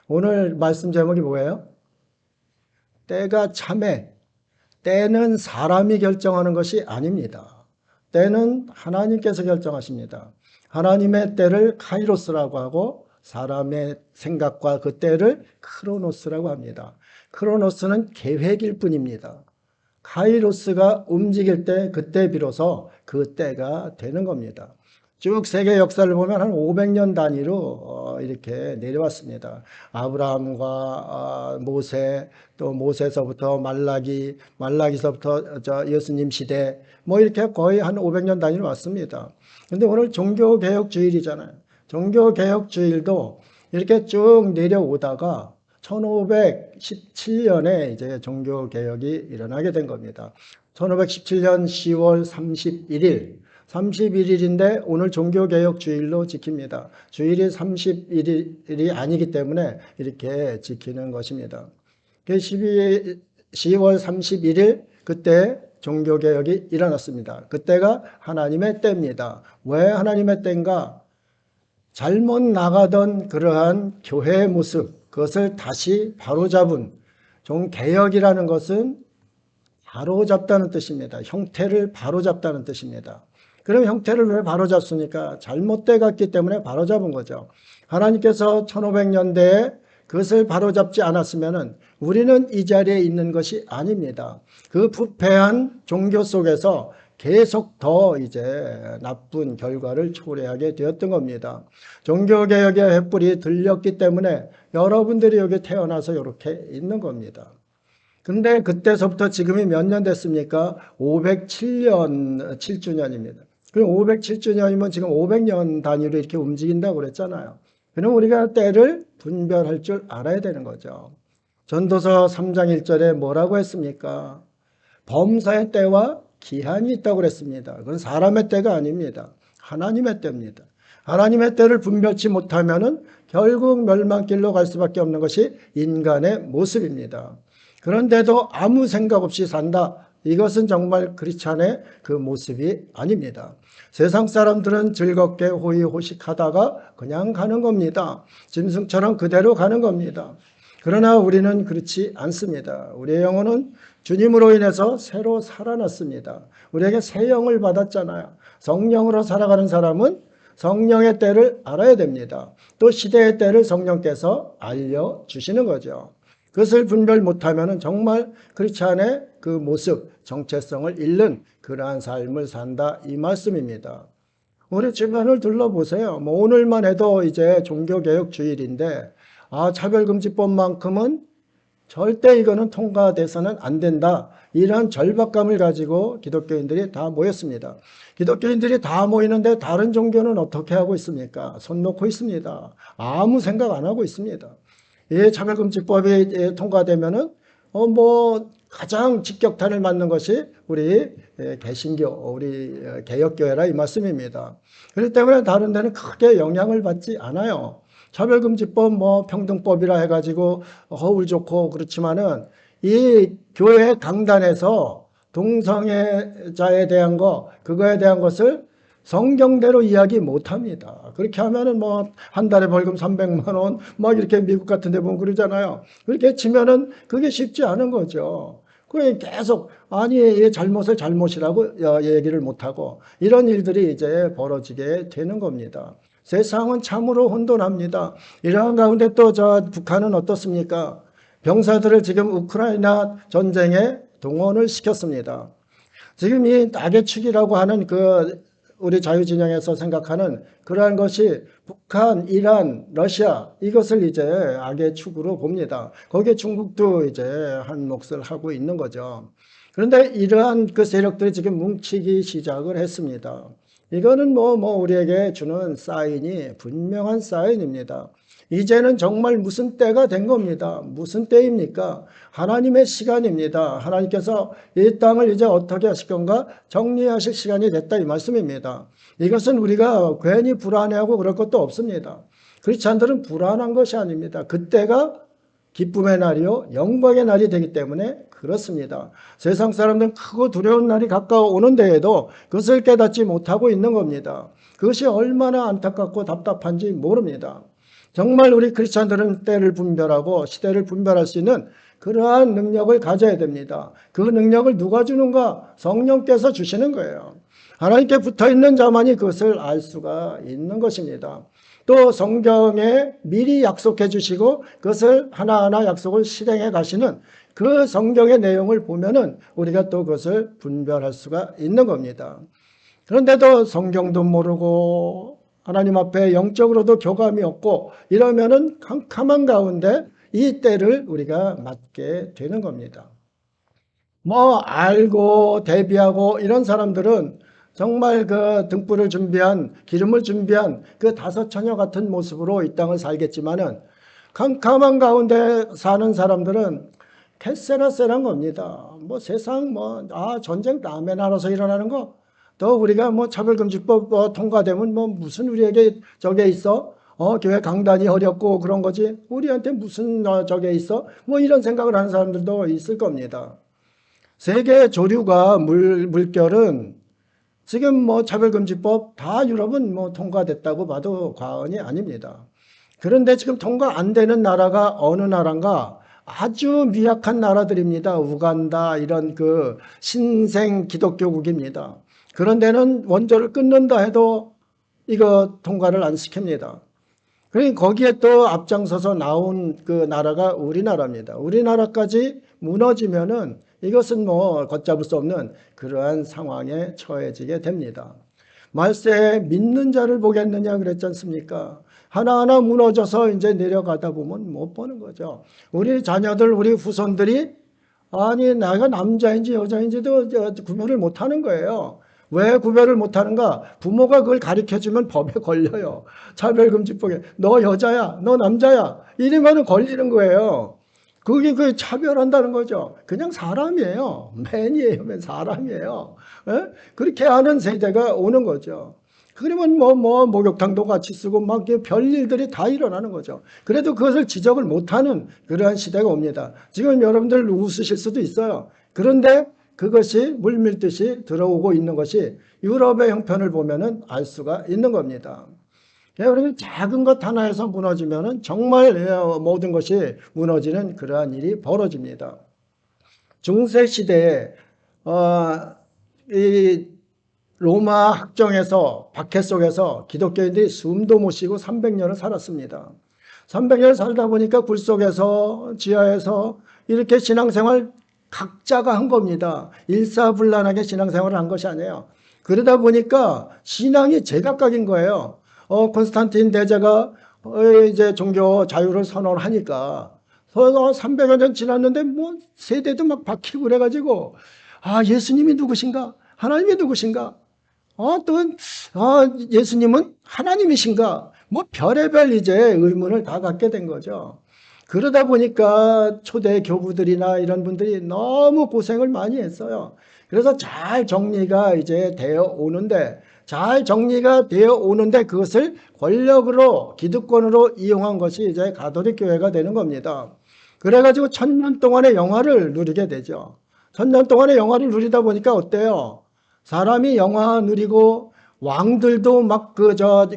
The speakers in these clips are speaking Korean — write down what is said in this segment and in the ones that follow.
오늘 말씀 제목이 뭐예요? 때가 참해. 때는 사람이 결정하는 것이 아닙니다. 때는 하나님께서 결정하십니다. 하나님의 때를 카이로스라고 하고 사람의 생각과 그 때를 크로노스라고 합니다. 크로노스는 계획일 뿐입니다. 카이로스가 움직일 때 그때 비로소 그 때가 되는 겁니다. 쭉 세계 역사를 보면 한 500년 단위로 이렇게 내려왔습니다. 아브라함과 모세, 또 모세서부터 말라기, 말라기서부터 예수님 시대, 뭐 이렇게 거의 한 500년 단위로 왔습니다. 근데 오늘 종교개혁주일이잖아요. 종교개혁주일도 이렇게 쭉 내려오다가 1517년에 이제 종교개혁이 일어나게 된 겁니다. 1517년 10월 31일인데 오늘 종교개혁 주일로 지킵니다. 주일이 31일이 아니기 때문에 이렇게 지키는 것입니다. 10월 31일 그때 종교개혁이 일어났습니다. 그때가 하나님의 때입니다. 왜 하나님의 때인가? 잘못 나가던 그러한 교회의 모습, 그것을 다시 바로잡은 종개혁이라는 것은 바로잡다는 뜻입니다. 형태를 바로잡다는 뜻입니다. 그럼 형태를 왜 바로잡습니까? 잘못돼 갔기 때문에 바로잡은 거죠. 하나님께서 1500년대에 그것을 바로잡지 않았으면 우리는 이 자리에 있는 것이 아닙니다. 그 부패한 종교 속에서 계속 더 이제 나쁜 결과를 초래하게 되었던 겁니다. 종교개혁의 횃불이 들렸기 때문에 여러분들이 여기 태어나서 이렇게 있는 겁니다. 근데 그때서부터 지금이 몇 년 됐습니까? 507년, 7주년입니다. 그럼 507주년이면 지금 500년 단위로 이렇게 움직인다고 그랬잖아요. 그럼 우리가 때를 분별할 줄 알아야 되는 거죠. 전도서 3장 1절에 뭐라고 했습니까? 범사의 때와 기한이 있다고 그랬습니다. 그건 사람의 때가 아닙니다. 하나님의 때입니다. 하나님의 때를 분별치 못하면은 결국 멸망길로 갈 수밖에 없는 것이 인간의 모습입니다. 그런데도 아무 생각 없이 산다. 이것은 정말 크리스찬의 그 모습이 아닙니다. 세상 사람들은 즐겁게 호의호식하다가 그냥 가는 겁니다. 짐승처럼 그대로 가는 겁니다. 그러나 우리는 그렇지 않습니다. 우리의 영혼은 주님으로 인해서 새로 살아났습니다. 우리에게 새 영을 받았잖아요. 성령으로 살아가는 사람은 성령의 때를 알아야 됩니다. 또 시대의 때를 성령께서 알려주시는 거죠. 그것을 분별 못하면 정말 크리스찬의 그 모습, 정체성을 잃는 그러한 삶을 산다 이 말씀입니다. 우리 주변을 둘러보세요. 뭐 오늘만 해도 이제 종교개혁 주일인데 차별금지법만큼은 절대 이거는 통과돼서는 안 된다. 이런 절박감을 가지고 기독교인들이 다 모였습니다. 기독교인들이 다 모이는데 다른 종교는 어떻게 하고 있습니까? 손 놓고 있습니다. 아무 생각 안 하고 있습니다. 이 차별금지법이 통과되면은 가장 직격탄을 맞는 것이 우리 개신교, 우리 개혁교회라 이 말씀입니다. 그렇기 때문에 다른 데는 크게 영향을 받지 않아요. 차별금지법, 평등법이라 해가지고 허울 좋고 그렇지만은 이 교회 강단에서 동성애자에 대한 그거에 대한 것을 성경대로 이야기 못합니다. 그렇게 하면은 한 달에 벌금 300만 원, 이렇게 미국 같은 데 보면 그러잖아요. 그렇게 치면은 그게 쉽지 않은 거죠. 그게 계속, 이 잘못을 잘못이라고 얘기를 못하고 이런 일들이 이제 벌어지게 되는 겁니다. 세상은 참으로 혼돈합니다. 이러한 가운데 또 북한은 어떻습니까? 병사들을 지금 우크라이나 전쟁에 동원을 시켰습니다. 지금 이 악의 축이라고 하는 우리 자유진영에서 생각하는 그러한 것이 북한, 이란, 러시아 이것을 이제 악의 축으로 봅니다. 거기에 중국도 이제 한 몫을 하고 있는 거죠. 그런데 이러한 그 세력들이 지금 뭉치기 시작을 했습니다. 이거는 우리에게 주는 사인이 분명한 사인입니다. 이제는 정말 무슨 때가 된 겁니다. 무슨 때입니까? 하나님의 시간입니다. 하나님께서 이 땅을 이제 어떻게 하실 건가 정리하실 시간이 됐다 이 말씀입니다. 이것은 우리가 괜히 불안해하고 그럴 것도 없습니다. 크리스찬들은 불안한 것이 아닙니다. 그때가 기쁨의 날이요 영광의 날이 되기 때문에 그렇습니다. 세상 사람들은 크고 두려운 날이 가까워오는 데에도 그것을 깨닫지 못하고 있는 겁니다. 그것이 얼마나 안타깝고 답답한지 모릅니다. 정말 우리 크리스찬들은 때를 분별하고 시대를 분별할 수 있는 그러한 능력을 가져야 됩니다. 그 능력을 누가 주는가? 성령께서 주시는 거예요. 하나님께 붙어있는 자만이 그것을 알 수가 있는 것입니다. 또 성경에 미리 약속해 주시고 그것을 하나하나 약속을 실행해 가시는 그 성경의 내용을 보면은 우리가 또 그것을 분별할 수가 있는 겁니다. 그런데도 성경도 모르고 하나님 앞에 영적으로도 교감이 없고 이러면은 캄캄한 가운데 이 때를 우리가 맞게 되는 겁니다. 뭐 알고 대비하고 이런 사람들은 정말 그 등불을 준비한 기름을 준비한 그 다섯 처녀 같은 모습으로 이 땅을 살겠지만은 캄캄한 가운데 사는 사람들은 캐세라세란 겁니다. 뭐 세상 전쟁 남의 나라에서 일어나는 거 또 우리가 뭐 차별금지법 통과되면 뭐 무슨 우리에게 저게 있어? 교회 강단이 어렵고 그런 거지. 우리한테 무슨 저게 있어? 뭐 이런 생각을 하는 사람들도 있을 겁니다. 세계 조류가 물결은 지금 뭐 차별금지법 다 유럽은 뭐 통과됐다고 봐도 과언이 아닙니다. 그런데 지금 통과 안 되는 나라가 어느 나라인가? 아주 미약한 나라들입니다. 우간다 이런 그 신생 기독교국입니다. 그런 데는 원조를 끊는다 해도 이거 통과를 안 시킵니다. 그러니 거기에 또 앞장서서 나온 그 나라가 우리나라입니다. 우리나라까지 무너지면은 이것은 뭐 걷잡을 수 없는 그러한 상황에 처해지게 됩니다. 말세에 믿는 자를 보겠느냐 그랬지 않습니까? 하나하나 무너져서 이제 내려가다 보면 못 보는 거죠. 우리 자녀들, 우리 후손들이 아니 내가 남자인지 여자인지도 구별을 못하는 거예요. 왜 구별을 못하는가? 부모가 그걸 가르쳐주면 법에 걸려요. 차별금지법에 너 여자야, 너 남자야 이러면 걸리는 거예요. 그게 그 차별한다는 거죠. 그냥 사람이에요. 맨이에요. 맨 사람이에요. 에? 그렇게 하는 세대가 오는 거죠. 그러면 목욕탕도 같이 쓰고 막 별일들이 다 일어나는 거죠. 그래도 그것을 지적을 못하는 그러한 시대가 옵니다. 지금 여러분들 웃으실 수도 있어요. 그런데 그것이 물밀듯이 들어오고 있는 것이 유럽의 형편을 보면은 알 수가 있는 겁니다. 그러니까 작은 것 하나에서 무너지면은 정말 모든 것이 무너지는 그러한 일이 벌어집니다. 중세 시대에 이 로마 학정에서 박해 속에서 기독교인들이 숨도 못 쉬고 300년을 살았습니다. 300년을 살다 보니까 굴 속에서 지하에서 이렇게 신앙생활 각자가 한 겁니다. 일사불란하게 신앙생활을 한 것이 아니에요. 그러다 보니까 신앙이 제각각인 거예요. 콘스탄틴 대제가 이제 종교 자유를 선언하니까 300여 년 지났는데 뭐 세대도 막 바뀌고 그래가지고 예수님이 누구신가? 하나님이 누구신가? 예수님은 하나님이신가? 뭐 별의별 이제 의문을 다 갖게 된 거죠. 그러다 보니까 초대 교부들이나 이런 분들이 너무 고생을 많이 했어요. 그래서 잘 정리가 이제 되어 오는데 그것을 권력으로 기득권으로 이용한 것이 이제 가톨릭 교회가 되는 겁니다. 그래가지고 1000년 동안의 영화를 누리게 되죠. 1000년 동안의 영화를 누리다 보니까 어때요? 사람이 영화 누리고 왕들도 막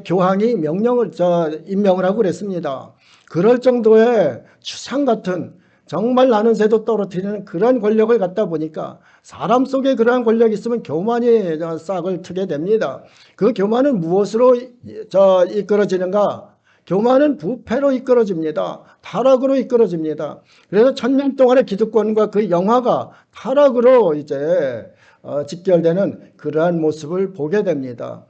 교황이 임명을 하고 그랬습니다. 그럴 정도의 추상 같은 정말 나는 새도 떨어뜨리는 그런 권력을 갖다 보니까 사람 속에 그러한 권력이 있으면 교만이 싹을 트게 됩니다. 그 교만은 무엇으로 이끌어지는가? 교만은 부패로 이끌어집니다. 타락으로 이끌어집니다. 그래서 1000년 동안의 기득권과 그 영화가 타락으로 이제 직결되는 그러한 모습을 보게 됩니다.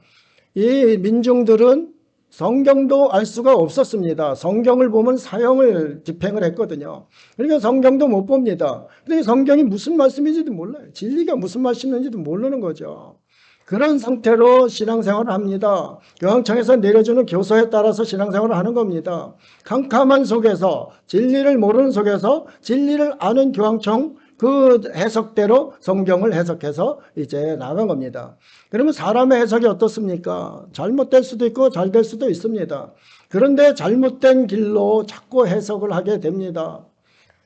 이 민중들은 성경도 알 수가 없었습니다. 성경을 보면 사형을 집행을 했거든요. 그러니까 성경도 못 봅니다. 그러니까 성경이 무슨 말씀인지도 몰라요. 진리가 무슨 말씀인지도 모르는 거죠. 그런 상태로 신앙생활을 합니다. 교황청에서 내려주는 교서에 따라서 신앙생활을 하는 겁니다. 캄캄한 속에서 진리를 모르는 속에서 진리를 아는 교황청 그 해석대로 성경을 해석해서 이제 나간 겁니다. 그러면 사람의 해석이 어떻습니까? 잘못될 수도 있고 잘 될 수도 있습니다. 그런데 잘못된 길로 자꾸 해석을 하게 됩니다.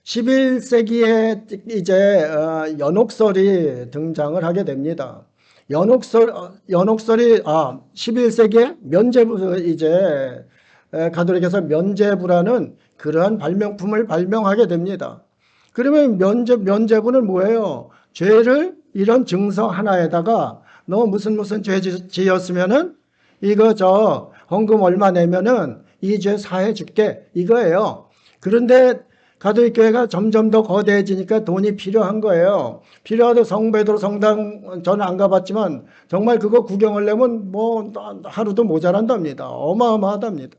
11세기에 이제 연옥설이 등장을 하게 됩니다. 연옥설이 11세기에 면제부 이제 가톨릭에서 면죄부라는 그러한 발명품을 발명하게 됩니다. 그러면 면죄부는 뭐예요? 죄를 이런 증서 하나에다가 너 무슨 죄 지었으면은 이거 저 헌금 얼마 내면은 이 죄 사해 줄게 이거예요. 그런데 가톨릭 교회가 점점 더 거대해지니까 돈이 필요한 거예요. 필요하도 성베드로 성당 저는 안 가봤지만 정말 그거 구경하려면 뭐 하루도 모자란답니다. 어마어마하답니다.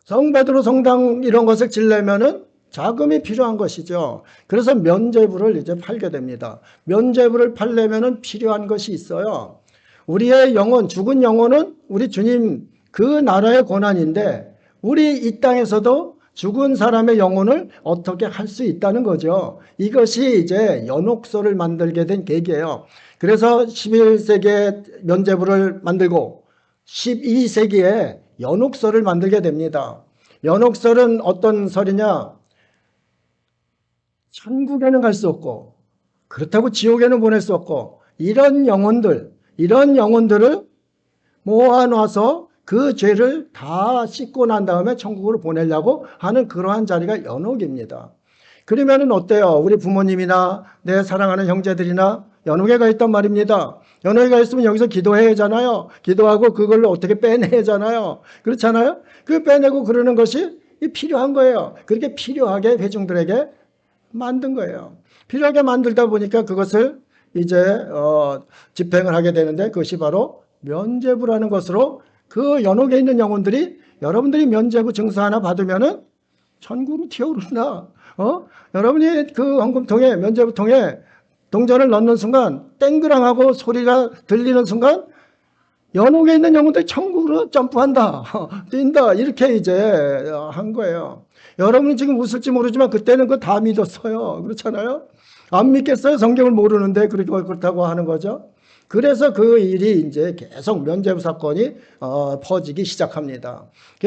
성베드로 성당 이런 것을 지려면은 자금이 필요한 것이죠. 그래서 면죄부를 이제 팔게 됩니다. 면죄부를 팔려면은 필요한 것이 있어요. 우리의 영혼, 죽은 영혼은 우리 주님 그 나라의 고난인데 우리 이 땅에서도 죽은 사람의 영혼을 어떻게 할 수 있다는 거죠. 이것이 이제 연옥소를 만들게 된 계기예요. 그래서 11세기에 면죄부를 만들고 12세기에 연옥설을 만들게 됩니다. 연옥설은 어떤 설이냐? 천국에는 갈 수 없고 그렇다고 지옥에는 보낼 수 없고 이런 영혼들을 모아놔서 그 죄를 다 씻고 난 다음에 천국으로 보내려고 하는 그러한 자리가 연옥입니다. 그러면은 어때요? 우리 부모님이나 내 사랑하는 형제들이나 연옥에 가 있단 말입니다. 연옥에 가 있으면 여기서 기도해야 하잖아요. 기도하고 그걸로 어떻게 빼내야 하잖아요. 그렇잖아요? 그 빼내고 그러는 것이 필요한 거예요. 그렇게 필요하게 회중들에게 만든 거예요. 필요하게 만들다 보니까 그것을 이제 집행을 하게 되는데 그것이 바로 면죄부라는 것으로 그 연옥에 있는 영혼들이 여러분들이 면죄부 증서 하나 받으면은 천국으로 튀어오른다. 여러분이 그 헌금통에 면죄부통에 동전을 넣는 순간 땡그랑하고 소리가 들리는 순간 연옥에 있는 영혼들이 천국으로 점프한다. 뛴다. 이렇게 이제 한 거예요. 여러분이 지금 웃을지 모르지만 그때는 그거 다 믿었어요. 그렇잖아요? 안 믿겠어요? 성경을 모르는데 그렇다고 하는 거죠. 그래서 그 일이 이제 계속 면죄부 사건이 퍼지기 시작합니다.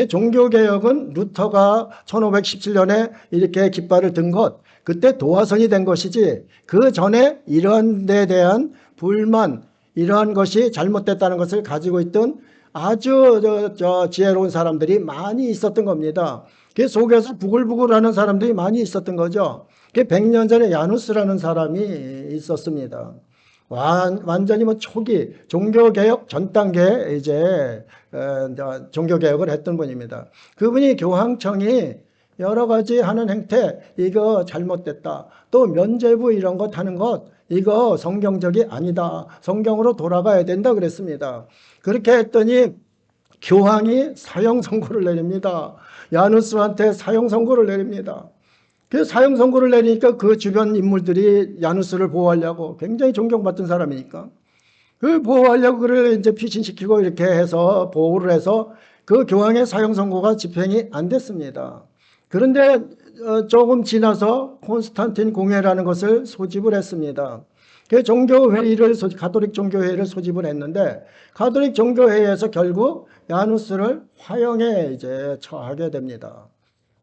종교개혁은 루터가 1517년에 이렇게 깃발을 든 것, 그때 도화선이 된 것이지 그 전에 이러한 데 대한 불만, 이러한 것이 잘못됐다는 것을 가지고 있던 아주 지혜로운 사람들이 많이 있었던 겁니다. 그 속에서 부글부글하는 사람들이 많이 있었던 거죠. 100년 전에 야누스라는 사람이 있었습니다. 완전히 뭐 초기 종교개혁 전 단계에 이제 종교개혁을 했던 분입니다. 그분이 교황청이 여러 가지 하는 행태 이거 잘못됐다. 또 면죄부 이런 것 하는 것 이거 성경적이 아니다. 성경으로 돌아가야 된다 그랬습니다. 그렇게 했더니 교황이 사형 선고를 내립니다. 야누스한테 사형 선고를 내립니다. 그 사형 선고를 내리니까 그 주변 인물들이 야누스를 보호하려고 굉장히 존경받던 사람이니까 그 보호하려고 그를 이제 피신시키고 이렇게 해서 보호를 해서 그 교황의 사형 선고가 집행이 안 됐습니다. 그런데 조금 지나서 콘스탄틴 공회라는 것을 소집을 했습니다. 그 종교회의를 가톨릭 종교회의를 소집을 했는데 가톨릭 종교회의에서 결국 야누스를 화형에 이제 처하게 됩니다.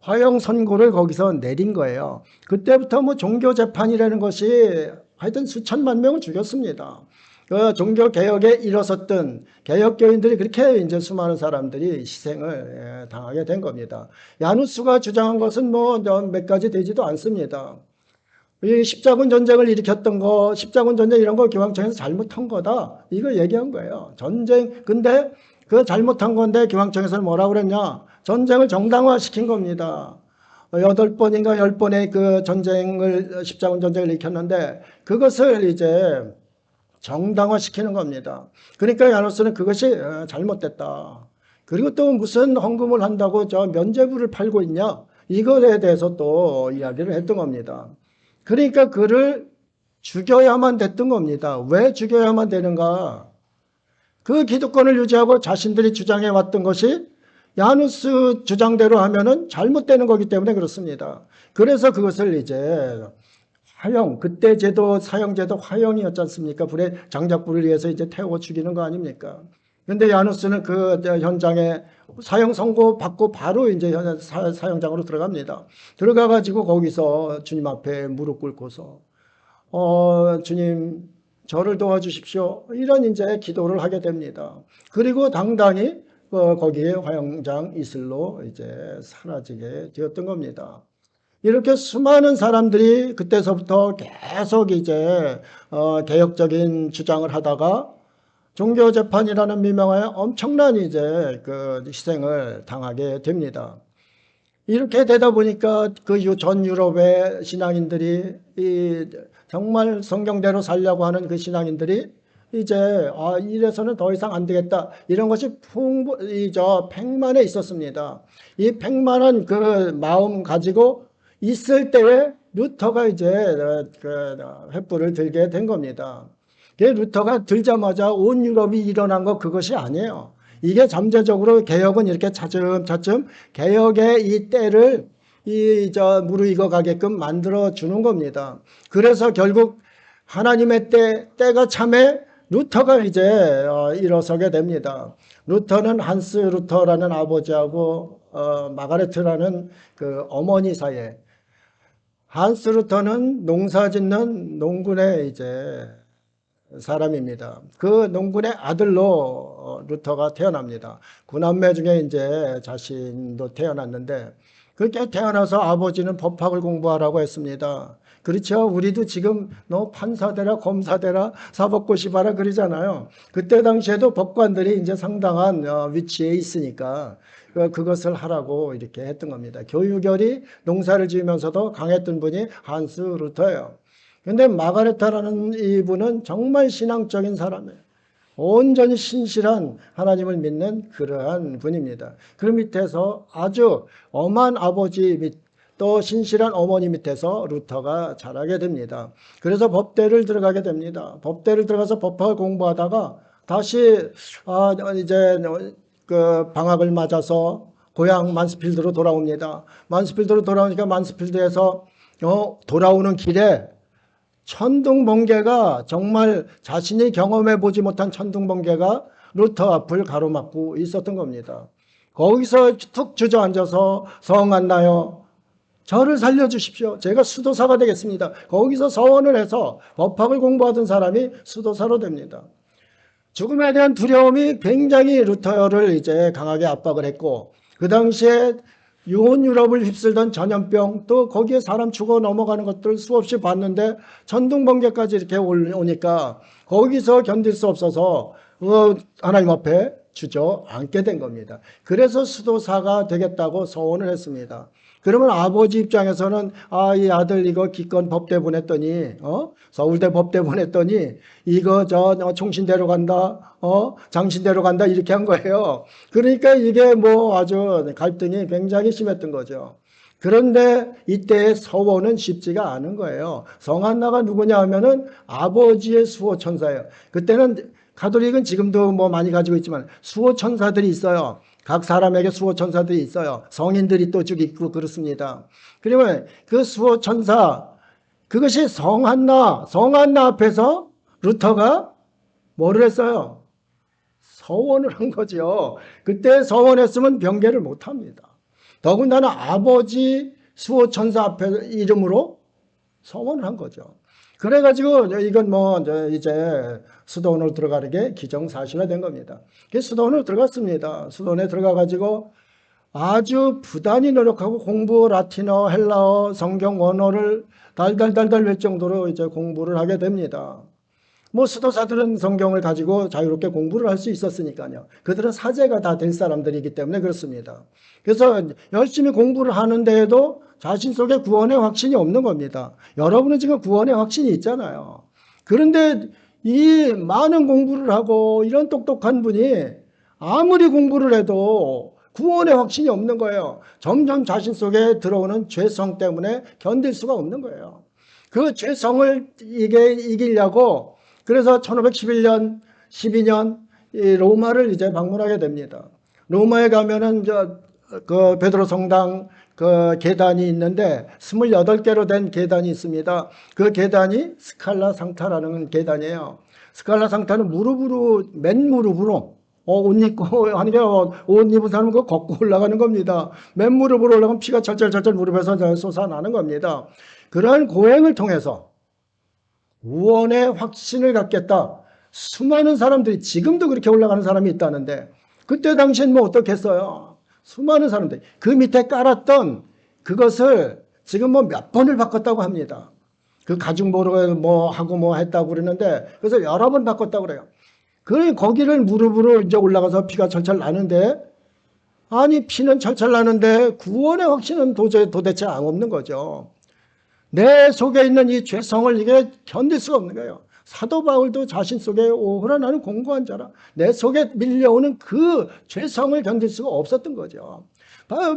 화형 선고를 거기서 내린 거예요. 그때부터 뭐 종교 재판이라는 것이 하여튼 수천만 명을 죽였습니다. 그 종교 개혁에 일어섰던 개혁교인들이 그렇게 이제 수많은 사람들이 희생을 당하게 된 겁니다. 야누스가 주장한 것은 뭐 몇 가지 되지도 않습니다. 이 십자군 전쟁을 일으켰던 거, 십자군 전쟁 이런 거 교황청에서 잘못한 거다. 이거 얘기한 거예요. 전쟁, 근데 그 잘못한 건데 교황청에서는 뭐라고 그랬냐? 전쟁을 정당화시킨 겁니다. 8번인가 10번의 그 전쟁을, 십자군 전쟁을 일으켰는데 그것을 이제 정당화시키는 겁니다. 그러니까 야누스는 그것이 잘못됐다. 그리고 또 무슨 헌금을 한다고 저 면죄부를 팔고 있냐? 이것에 대해서 또 이야기를 했던 겁니다. 그러니까 그를 죽여야만 됐던 겁니다. 왜 죽여야만 되는가? 그 기득권을 유지하고 자신들이 주장해 왔던 것이 야누스 주장대로 하면은 잘못되는 거기 때문에 그렇습니다. 그래서 그것을 이제 화형, 그때 제도, 사형제도 화형이었지 않습니까? 불에 장작불을 위해서 이제 태워 죽이는 거 아닙니까? 근데 야누스는 그 현장에 사형 선고 받고 바로 이제 사형장으로 들어갑니다. 들어가가지고 거기서 주님 앞에 무릎 꿇고서, 주님, 저를 도와주십시오. 이런 이제 기도를 하게 됩니다. 그리고 당당히 거기에 화영장 이슬로 이제 사라지게 되었던 겁니다. 이렇게 수많은 사람들이 그때서부터 계속 이제 개혁적인 주장을 하다가 종교재판이라는 미명하에 엄청난 이제 그 희생을 당하게 됩니다. 이렇게 되다 보니까 그 전 유럽의 신앙인들이 정말 성경대로 살려고 하는 그 신앙인들이 이제 이래서는 더 이상 안 되겠다, 이런 것이 백만에 있었습니다. 이 백만한 그 마음 가지고 있을 때에 루터가 이제 그 횃불을 들게 된 겁니다. 루터가 들자마자 온 유럽이 일어난 거 그것이 아니에요. 이게 잠재적으로 개혁은 이렇게 차츰차츰 개혁의 이 때를 무르익어 가게끔 만들어 주는 겁니다. 그래서 결국 하나님의 때가 참에 루터가 이제 일어서게 됩니다. 루터는 한스 루터라는 아버지하고 마가레트라는 그 어머니 사이에, 한스 루터는 농사 짓는 농군의 이제 사람입니다. 그 농군의 아들로 루터가 태어납니다. 구남매 중에 이제 자신도 태어났는데, 그렇게 태어나서 아버지는 법학을 공부하라고 했습니다. 그렇죠. 우리도 지금 너 판사되라, 검사되라, 사법고시 봐라 그러잖아요. 그때 당시에도 법관들이 이제 상당한 위치에 있으니까 그것을 하라고 이렇게 했던 겁니다. 교육열이 농사를 지으면서도 강했던 분이 한스 루터예요. 근데 마가레타라는 이분은 정말 신앙적인 사람이에요. 온전히 신실한 하나님을 믿는 그러한 분입니다. 그 밑에서 아주 엄한 아버지 또 신실한 어머니 밑에서 루터가 자라게 됩니다. 그래서 법대를 들어가게 됩니다. 법대를 들어가서 법학을 공부하다가 다시 이제 그 방학을 맞아서 고향 만스필드로 돌아옵니다. 만스필드로 돌아오니까 만스필드에서 돌아오는 길에 천둥번개가, 정말 자신이 경험해 보지 못한 천둥번개가 루터 앞을 가로막고 있었던 겁니다. 거기서 툭 주저앉아서 성안나요, 저를 살려주십시오, 제가 수도사가 되겠습니다. 거기서 서원을 해서 법학을 공부하던 사람이 수도사로 됩니다. 죽음에 대한 두려움이 굉장히 루터를 이제 강하게 압박을 했고, 그 당시에 온 유럽을 휩쓸던 전염병, 또 거기에 사람 죽어 넘어가는 것들 수없이 봤는데 천둥번개까지 이렇게 오니까 거기서 견딜 수 없어서 하나님 앞에 주저앉게 된 겁니다. 그래서 수도사가 되겠다고 서원을 했습니다. 그러면 아버지 입장에서는 이 아들 이거 기껏 법대 보냈더니 서울대 법대 보냈더니 이거 총신대로 간다, 장신대로 간다, 이렇게 한 거예요. 그러니까 이게 뭐 아주 갈등이 굉장히 심했던 거죠. 그런데 이때의 서원은 쉽지가 않은 거예요. 성한나가 누구냐 하면은 아버지의 수호천사예요. 그때는 가톨릭은 지금도 뭐 많이 가지고 있지만 수호천사들이 있어요. 각 사람에게 수호천사들이 있어요. 성인들이 또 쭉 있고 그렇습니다. 그러면 그 수호천사, 그것이 성한나 앞에서 루터가 뭐를 했어요? 서원을 한 거죠. 그때 서원했으면 병계를 못합니다. 더군다나 아버지 수호천사 앞에 이름으로 서원을 한 거죠. 그래가지고 이건 뭐 이제 수도원으로 들어가는 게 기정사실화된 겁니다. 수도원으로 들어갔습니다. 수도원에 들어가가지고 아주 부단히 노력하고 공부, 라틴어, 헬라어, 성경 원어를 달달달달 외울 정도로 이제 공부를 하게 됩니다. 뭐 수도사들은 성경을 가지고 자유롭게 공부를 할 수 있었으니까요. 그들은 사제가 다 될 사람들이기 때문에 그렇습니다. 그래서 열심히 공부를 하는데에도 자신 속에 구원의 확신이 없는 겁니다. 여러분은 지금 구원의 확신이 있잖아요. 그런데 이 많은 공부를 하고 이런 똑똑한 분이 아무리 공부를 해도 구원의 확신이 없는 거예요. 점점 자신 속에 들어오는 죄성 때문에 견딜 수가 없는 거예요. 그 죄성을 이기려고 그래서 1511년, 12년 로마를 이제 방문하게 됩니다. 로마에 가면은 그 베드로 성당 그 계단이 있는데 28개로 된 계단이 있습니다. 그 계단이 스칼라 상타라는 계단이에요. 스칼라 상타는 맨 무릎으로 옷 입고 하니까 옷 입은 사람은 그거 걷고 올라가는 겁니다. 맨 무릎으로 올라가면 피가 철철철철 무릎에서 솟아나는 겁니다. 그러한 고행을 통해서 구원의 확신을 갖겠다. 수많은 사람들이 지금도 그렇게 올라가는 사람이 있다는데 그때 당시엔 뭐 어떻겠어요? 수많은 사람들이 그 밑에 깔았던 그것을 지금 뭐 몇 번을 바꿨다고 합니다. 그 가죽모로 뭐 하고 뭐 했다고 그러는데, 그래서 여러 번 바꿨다고 그래요. 그 거기를 무릎으로 이제 올라가서 피가 철철 나는데, 아니 피는 철철 나는데 구원의 확신은 도대체 없는 거죠. 내 속에 있는 이 죄성을 이게 견딜 수가 없는 거예요. 사도 바울도 자신 속에 오호라 나는 공고한 자라, 내 속에 밀려오는 그 죄성을 견딜 수가 없었던 거죠.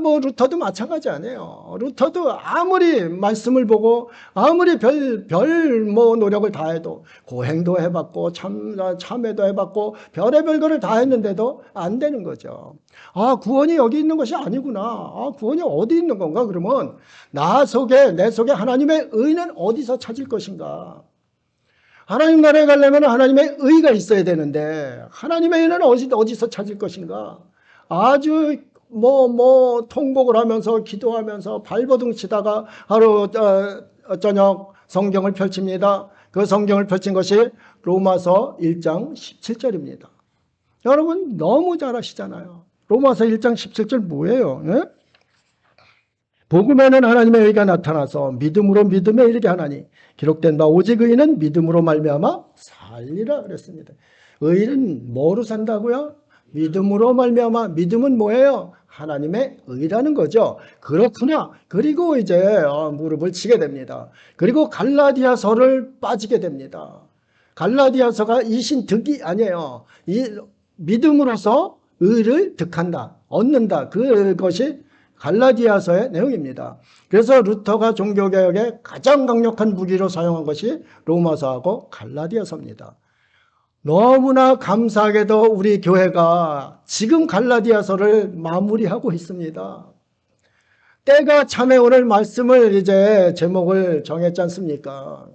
뭐 루터도 마찬가지 아니에요. 루터도 아무리 말씀을 보고 아무리 별 뭐 노력을 다해도, 고행도 해봤고 참회도 해봤고 별의별 거를 다 했는데도 안 되는 거죠. 아, 구원이 여기 있는 것이 아니구나. 아, 구원이 어디 있는 건가? 그러면 내 속에 하나님의 의는 어디서 찾을 것인가? 하나님 나라에 가려면 하나님의 의가 있어야 되는데 하나님의 의는 어디서 찾을 것인가? 아주 통곡을 하면서 기도하면서 발버둥 치다가 하루 저녁 성경을 펼칩니다. 그 성경을 펼친 것이 로마서 1장 17절입니다. 여러분 너무 잘 아시잖아요. 로마서 1장 17절 뭐예요? 예? 복음에는 하나님의 의가 나타나서 믿음으로 믿음에 이르게 하나니 기록된 바 오직 의인은 믿음으로 말미암아 살리라 그랬습니다. 의인은 뭐로 산다고요? 믿음으로 말미암아. 믿음은 뭐예요? 하나님의 의라는 거죠. 그렇구나. 그리고 이제 무릎을 치게 됩니다. 그리고 갈라디아서를 빠지게 됩니다. 갈라디아서가 이신득이 아니에요. 이 믿음으로서 의를 득한다, 얻는다. 그것이 갈라디아서의 내용입니다. 그래서 루터가 종교개혁에 가장 강력한 무기로 사용한 것이 로마서하고 갈라디아서입니다. 너무나 감사하게도 우리 교회가 지금 갈라디아서를 마무리하고 있습니다. 때가 참에 오늘 말씀을 이제 제목을 정했지 않습니까?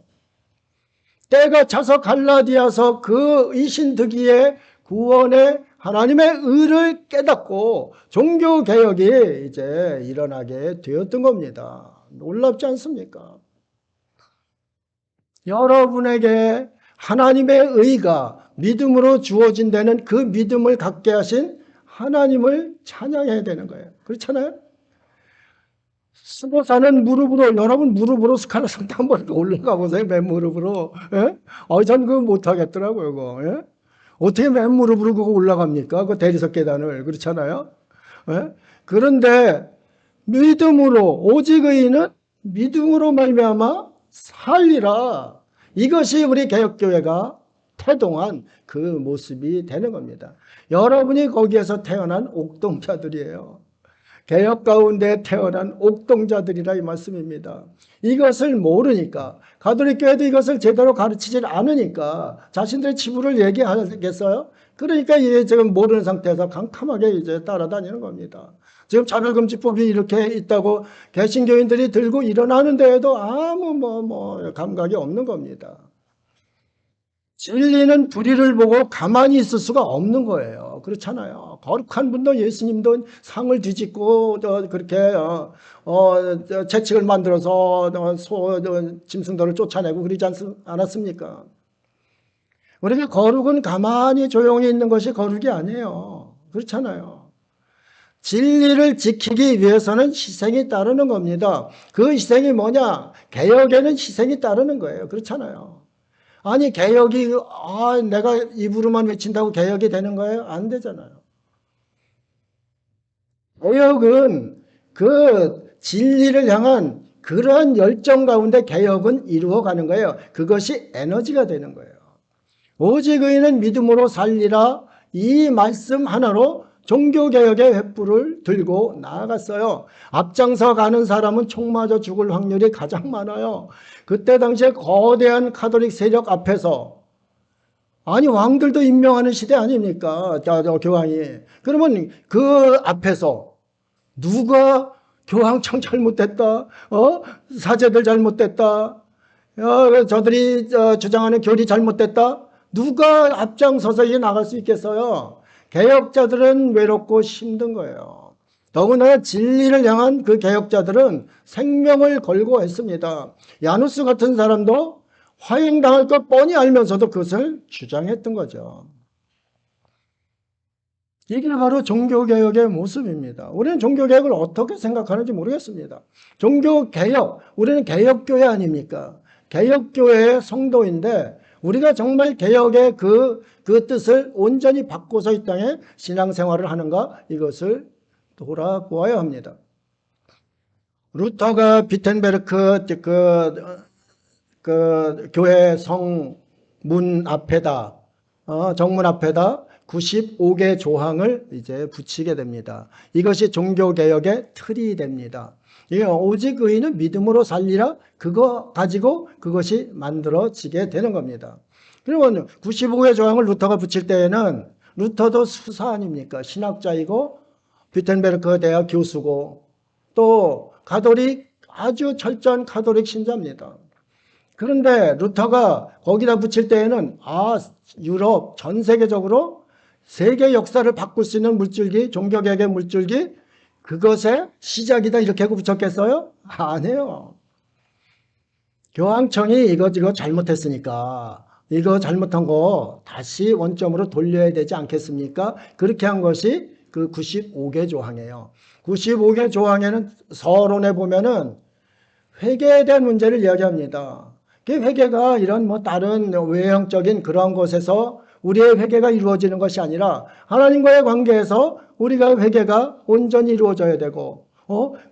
때가 차서 갈라디아서 그 이신득이의 구원의 하나님의 의를 깨닫고 종교개혁이 이제 일어나게 되었던 겁니다. 놀랍지 않습니까? 여러분에게 하나님의 의가 믿음으로 주어진 데는 그 믿음을 갖게 하신 하나님을 찬양해야 되는 거예요. 그렇잖아요? 스고사는 무릎으로, 여러분 무릎으로 스칼라 상태 한번 올라가 보세요. 맨 무릎으로. 예? 전 그거 못하겠더라고요. 그거. 예? 어떻게 맨 무릎으로 그거 올라갑니까? 그 대리석 계단을. 그렇잖아요? 예? 그런데 믿음으로, 오직 의인은 믿음으로 말미암아 살리라. 이것이 우리 개혁교회가 태동한 그 모습이 되는 겁니다. 여러분이 거기에서 태어난 옥동자들이에요. 개혁 가운데 태어난 옥동자들이라 이 말씀입니다. 이것을 모르니까, 가톨릭교회도 이것을 제대로 가르치지 않으니까 자신들의 치부를 얘기하겠어요? 그러니까 이게 지금 모르는 상태에서 캄캄하게 이제 따라다니는 겁니다. 지금 차별금지법이 이렇게 있다고 개신교인들이 들고 일어나는 데에도 아무 감각이 없는 겁니다. 진리는 불의를 보고 가만히 있을 수가 없는 거예요. 그렇잖아요. 거룩한 분도 예수님도 상을 뒤집고 그렇게 채찍을 만들어서 짐승들을 쫓아내고 그러지 않았습니까? 우리가 거룩은 가만히 조용히 있는 것이 거룩이 아니에요. 그렇잖아요. 진리를 지키기 위해서는 희생이 따르는 겁니다. 그 희생이 뭐냐? 개혁에는 희생이 따르는 거예요. 그렇잖아요. 아니 개혁이 내가 입으로만 외친다고 개혁이 되는 거예요? 안 되잖아요. 개혁은 그 진리를 향한 그러한 열정 가운데 개혁은 이루어가는 거예요. 그것이 에너지가 되는 거예요. 오직 의인은 믿음으로 살리라, 이 말씀 하나로 종교개혁의 횃불을 들고 나아갔어요. 앞장서 가는 사람은 총 맞아 죽을 확률이 가장 많아요. 그때 당시에 거대한 가톨릭 세력 앞에서, 아니 왕들도 임명하는 시대 아닙니까? 교황이. 그러면 그 앞에서 누가 교황청 잘못됐다, 사제들 잘못됐다, 저들이 주장하는 교리 잘못됐다, 누가 앞장서서 이제 나갈 수 있겠어요? 개혁자들은 외롭고 힘든 거예요. 더구나 진리를 향한 그 개혁자들은 생명을 걸고 했습니다. 야누스 같은 사람도 화형당할 것 뻔히 알면서도 그것을 주장했던 거죠. 이게 바로 종교개혁의 모습입니다. 우리는 종교개혁을 어떻게 생각하는지 모르겠습니다. 종교개혁, 우리는 개혁교회 아닙니까? 개혁교회의 성도인데 우리가 정말 개혁의 그 뜻을 온전히 바꿔서 이 땅에 신앙생활을 하는가, 이것을 돌아보아야 합니다. 루터가 비텐베르크 그 교회 성문 앞에다, 정문 앞에다 95개 조항을 이제 붙이게 됩니다. 이것이 종교개혁의 틀이 됩니다. 이게 오직 의인은 믿음으로 살리라, 그거 가지고 그것이 만들어지게 되는 겁니다. 그리고 95개 조항을 루터가 붙일 때에는, 루터도 수사 아닙니까? 신학자이고 비텐베르크 대학 교수고 또 가톨릭, 아주 철저한 가톨릭 신자입니다. 그런데 루터가 거기다 붙일 때에는 유럽 전 세계적으로 세계 역사를 바꿀 수 있는 물줄기, 종교개혁의 물줄기, 그것의 시작이다 이렇게 하고 붙였겠어요? 아니에요. 교황청이 이거 잘못했으니까 이거 잘못한 거 다시 원점으로 돌려야 되지 않겠습니까? 그렇게 한 것이 그 95개 조항이에요. 95개 조항에는 서론에 보면은 회개에 대한 문제를 이야기합니다. 그 회개가 이런 다른 외형적인 그런 것에서 우리의 회개가 이루어지는 것이 아니라 하나님과의 관계에서 우리가 회개가 온전히 이루어져야 되고,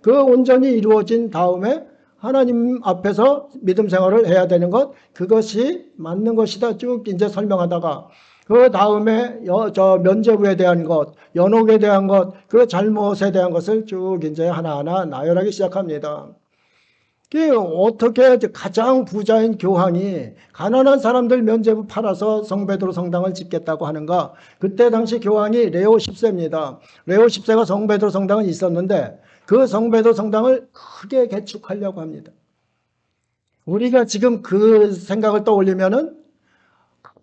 그 온전히 이루어진 다음에 하나님 앞에서 믿음 생활을 해야 되는 것, 그것이 맞는 것이다 쭉 이제 설명하다가, 그 다음에 면죄부에 대한 것, 연옥에 대한 것, 그 잘못에 대한 것을 쭉 이제 하나하나 나열하기 시작합니다. 어떻게 가장 부자인 교황이 가난한 사람들 면죄부 팔아서 성베드로 성당을 짓겠다고 하는가? 그때 당시 교황이 레오 10세입니다. 레오 10세가 성베드로 성당은 있었는데 그 성베드로 성당을 크게 개축하려고 합니다. 우리가 지금 그 생각을 떠올리면은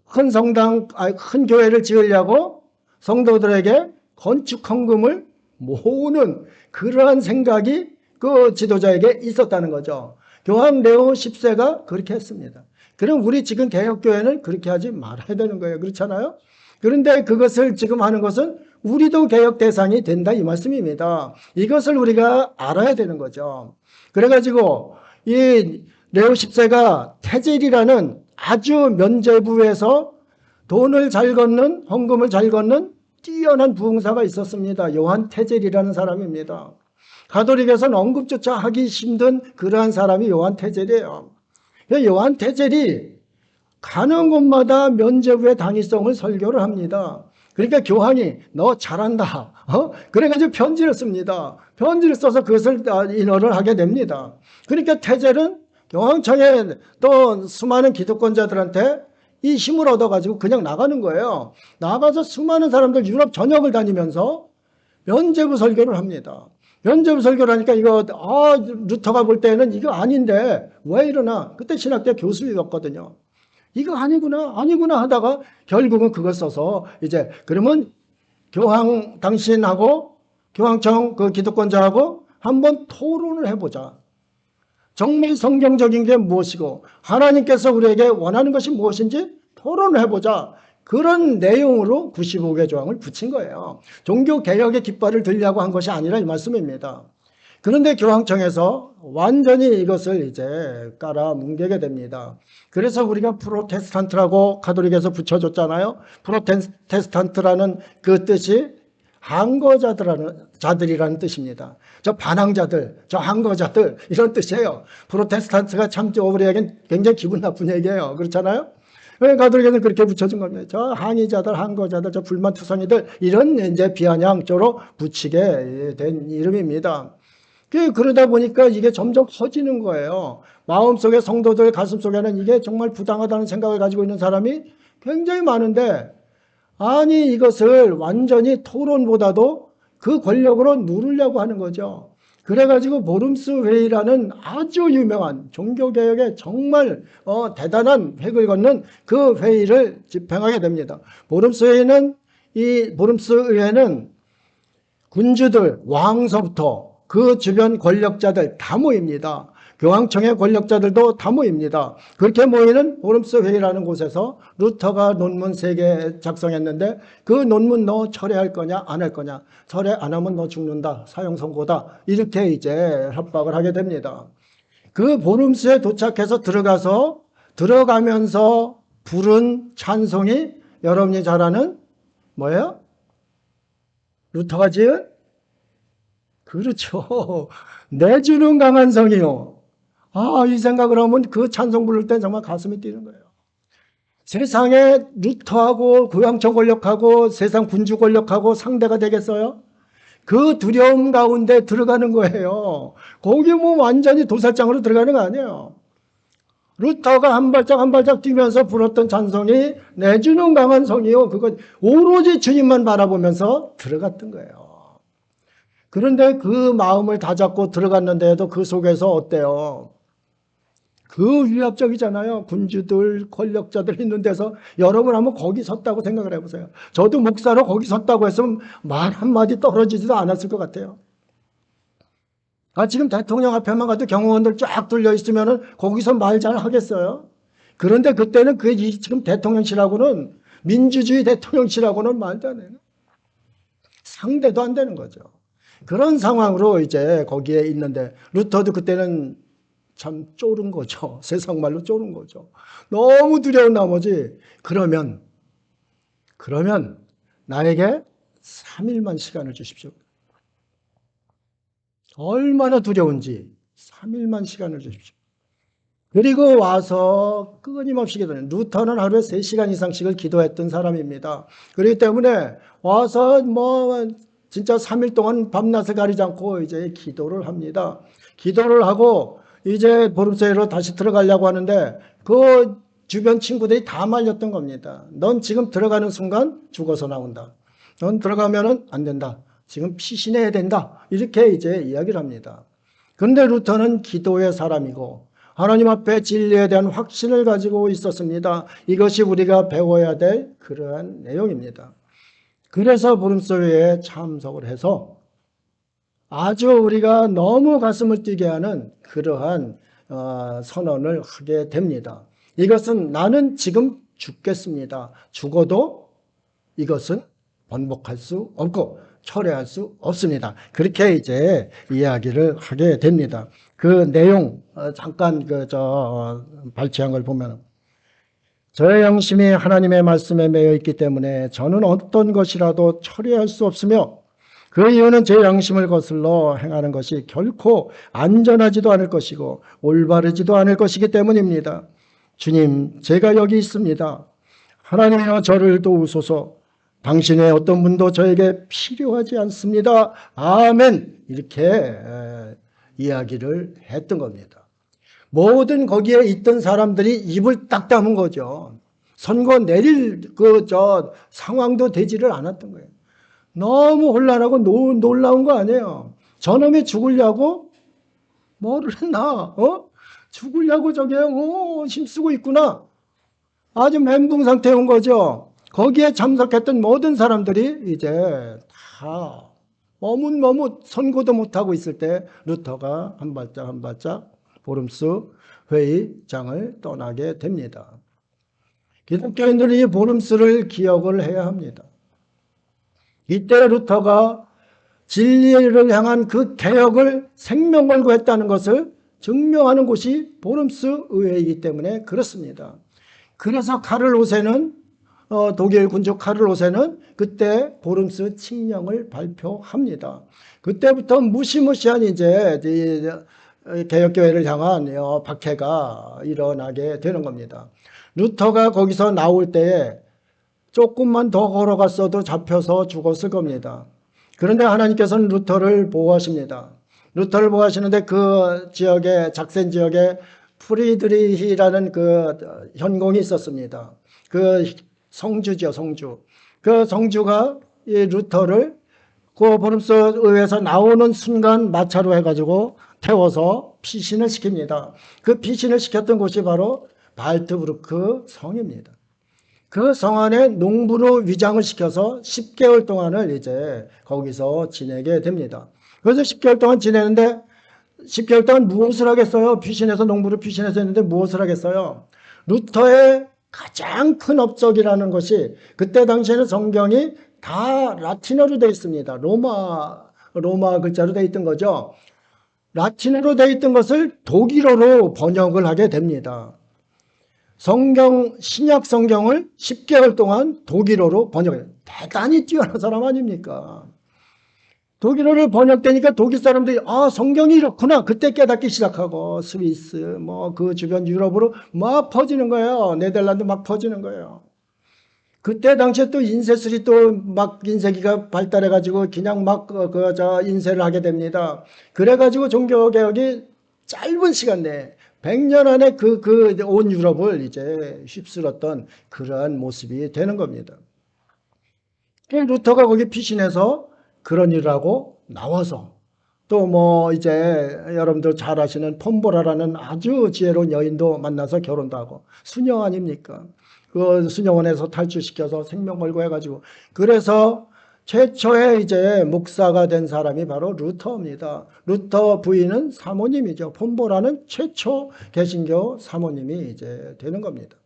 큰 성당, 큰 교회를 지으려고 성도들에게 건축 헌금을 모으는 그러한 생각이 그 지도자에게 있었다는 거죠. 교황 레오 10세가 그렇게 했습니다. 그럼 우리 지금 개혁교회는 그렇게 하지 말아야 되는 거예요. 그렇잖아요? 그런데 그것을 지금 하는 것은 우리도 개혁 대상이 된다 이 말씀입니다. 이것을 우리가 알아야 되는 거죠. 그래가지고 이 레오 10세가 태질이라는 아주 면죄부에서 돈을 잘 걷는, 헌금을 잘 걷는 뛰어난 부흥사가 있었습니다. 요한 태젤이라는 사람입니다. 가톨릭에서는 언급조차 하기 힘든 그러한 사람이 요한 태젤이에요. 요한 태젤이 가는 곳마다 면죄부의 당위성을 설교를 합니다. 그러니까 교황이 너 잘한다. 그래가지고 편지를 씁니다. 편지를 써서 그것을 인허를 하게 됩니다. 그러니까 태젤은 교황청에 또 수많은 기득권자들한테 이 힘을 얻어가지고 그냥 나가는 거예요. 나가서 수많은 사람들 유럽 전역을 다니면서 면죄부 설교를 합니다. 면죄부 설교를 하니까 이거 루터가 볼 때는 이거 아닌데 왜 이러나, 그때 신학대 교수였거든요. 이거 아니구나 하다가 결국은 그걸 써서 이제 그러면 교황 당신하고 교황청 그 기득권자하고 한번 토론을 해보자. 정말 성경적인 게 무엇이고 하나님께서 우리에게 원하는 것이 무엇인지 토론을 해보자. 그런 내용으로 95개 조항을 붙인 거예요. 종교개혁의 깃발을 들려고 한 것이 아니라 이 말씀입니다. 그런데 교황청에서 완전히 이것을 이제 깔아뭉개게 됩니다. 그래서 우리가 프로테스탄트라고 가톨릭에서 붙여줬잖아요. 프로테스탄트라는 그 뜻이 항거자들이라는 뜻입니다. 저 반항자들, 저 항거자들 이런 뜻이에요. 프로테스탄트가 참 우리에겐 굉장히 기분 나쁜 얘기예요. 그렇잖아요. 왜 가톨릭에는 그렇게 붙여준 겁니다. 저 항의자들, 항거자들, 저 불만투성이들 이런 이제 비아냥조로 붙이게 된 이름입니다. 그러다 보니까 이게 점점 커지는 거예요. 마음속에 성도들 가슴속에는 이게 정말 부당하다는 생각을 가지고 있는 사람이 굉장히 많은데, 아니 이것을 완전히 토론보다도 그 권력으로 누르려고 하는 거죠. 그래가지고 모름스 회의라는 아주 유명한 종교개혁의 정말 대단한 획을 걷는 그 회의를 집행하게 됩니다. 모름스 의회는 군주들, 왕서부터 그 주변 권력자들 다 모입니다. 교황청의 권력자들도 다 모입니다. 그렇게 모이는 보름스 회의라는 곳에서 루터가 논문 3개 작성했는데 그 논문 너 철회할 거냐 안 할 거냐, 철회 안 하면 너 죽는다, 사형 선고다, 이렇게 이제 협박을 하게 됩니다. 그 보름스에 도착해서 들어가면서 부른 찬송이 여러분이 잘 아는 뭐예요? 루터가 지은? 그렇죠. 내주는 강한 성이요. 이 생각을 하면 그 찬송 부를 때 정말 가슴이 뛰는 거예요. 세상에 루터하고 교황청 권력하고 세상 군주 권력하고 상대가 되겠어요? 그 두려움 가운데 들어가는 거예요. 거기 뭐 완전히 도살장으로 들어가는 거 아니에요. 루터가 한 발짝 한 발짝 뛰면서 불었던 찬송이 내주는 강한 성이요. 그거 오로지 주님만 바라보면서 들어갔던 거예요. 그런데 그 마음을 다잡고 들어갔는데도 그 속에서 어때요? 그 위압적이잖아요. 군주들, 권력자들 있는 데서 여러분 한번 거기 섰다고 생각을 해보세요. 저도 목사로 거기 섰다고 했으면 말 한마디 떨어지지도 않았을 것 같아요. 지금 대통령 앞에만 가도 경호원들 쫙 둘려 있으면 거기서 말 잘 하겠어요? 그런데 그때는 지금 대통령실하고는, 민주주의 대통령실하고는 말도 안 해요. 상대도 안 되는 거죠. 그런 상황으로 이제 거기에 있는데, 루터도 그때는 참 쫄은 거죠. 세상 말로 쫄은 거죠. 너무 두려운 나머지, 그러면 나에게 3일만 시간을 주십시오. 얼마나 두려운지 3일만 시간을 주십시오. 그리고 와서 끊임없이 기도해요. 루터는 하루에 3시간 이상씩을 기도했던 사람입니다. 그렇기 때문에 와서 진짜 3일 동안 밤낮을 가리지 않고 이제 기도를 합니다. 기도를 하고 이제 보름새로 다시 들어가려고 하는데 그 주변 친구들이 다 말렸던 겁니다. 넌 지금 들어가는 순간 죽어서 나온다. 넌 들어가면은 안 된다. 지금 피신해야 된다. 이렇게 이제 이야기를 합니다. 그런데 루터는 기도의 사람이고 하나님 앞에 진리에 대한 확신을 가지고 있었습니다. 이것이 우리가 배워야 될 그러한 내용입니다. 그래서 보름소회에 참석을 해서 아주 우리가 너무 가슴을 뛰게 하는 그러한 선언을 하게 됩니다. 이것은 나는 지금 죽겠습니다. 죽어도 이것은 번복할 수 없고 철회할 수 없습니다. 그렇게 이제 이야기를 하게 됩니다. 그 내용 잠깐 발췌한 걸 보면, 저의 양심이 하나님의 말씀에 매여 있기 때문에 저는 어떤 것이라도 처리할 수 없으며 그 이유는 제 양심을 거슬러 행하는 것이 결코 안전하지도 않을 것이고 올바르지도 않을 것이기 때문입니다. 주님, 제가 여기 있습니다. 하나님이여 저를 도우소서. 당신의 어떤 분도 저에게 필요하지 않습니다. 아멘. 이렇게 이야기를 했던 겁니다. 모든 거기에 있던 사람들이 입을 딱 다문 거죠. 선고 내릴 상황도 되지를 않았던 거예요. 너무 혼란하고 놀라운 거 아니에요. 저놈이 죽으려고 뭐를 했나? 죽으려고 저게 힘쓰고 있구나. 아주 멘붕 상태에 온 거죠. 거기에 참석했던 모든 사람들이 이제 다 머뭇머뭇 선고도 못하고 있을 때 루터가 한 발짝 한 발짝 보름스 회의장을 떠나게 됩니다. 기독교인들이 이 보름스를 기억을 해야 합니다. 이때 루터가 진리를 향한 그 개혁을 생명 걸고 했다는 것을 증명하는 곳이 보름스 의회이기 때문에 그렇습니다. 그래서 카를 오세는 독일 군주 카를 오세는 그때 보름스 칙령을 발표합니다. 그때부터 무시무시한 이제 개혁교회를 향한 박해가 일어나게 되는 겁니다. 루터가 거기서 나올 때에 조금만 더 걸어갔어도 잡혀서 죽었을 겁니다. 그런데 하나님께서는 루터를 보호하십니다. 루터를 보호하시는데 그 지역에, 작센 지역에 프리드리히라는 그 현공이 있었습니다. 그 성주죠, 성주. 그 성주가 이 루터를 그 보름스 의회에서 나오는 순간 마차로 해가지고 태워서 피신을 시킵니다. 그 피신을 시켰던 곳이 바로 발트부르크 성입니다. 그 성 안에 농부로 위장을 시켜서 10개월 동안을 이제 거기서 지내게 됩니다. 그래서 10개월 동안 지내는데 10개월 동안 무엇을 하겠어요? 피신해서 농부를 피신해서 했는데 무엇을 하겠어요? 루터의 가장 큰 업적이라는 것이 그때 당시에는 성경이 다 라틴어로 되어 있습니다. 로마 글자로 되어 있던 거죠. 라틴어로 되어 있던 것을 독일어로 번역을 하게 됩니다. 신약 성경을 10개월 동안 독일어로 번역해요. 대단히 뛰어난 사람 아닙니까? 독일어를 번역되니까 독일 사람들이 성경이 이렇구나 그때 깨닫기 시작하고 스위스 뭐 그 주변 유럽으로 막 퍼지는 거예요. 네덜란드 막 퍼지는 거예요. 그때 당시에 또 인쇄술이 또 막 인쇄기가 발달해 가지고 그냥 막 인쇄를 하게 됩니다. 그래 가지고 종교개혁이 짧은 시간 내에 100년 안에 온 유럽을 이제 휩쓸었던 그러한 모습이 되는 겁니다. 루터가 거기 피신해서 그런 일을 하고 나와서 또 뭐 이제 여러분들 잘 아시는 폼보라라는 아주 지혜로운 여인도 만나서 결혼도 하고 수녀 아닙니까? 그 수녀원에서 탈출시켜서 생명 걸고 해가지고 그래서 최초의 이제 목사가 된 사람이 바로 루터입니다. 루터 부인은 사모님이죠. 폼보라는 최초 개신교 사모님이 이제 되는 겁니다.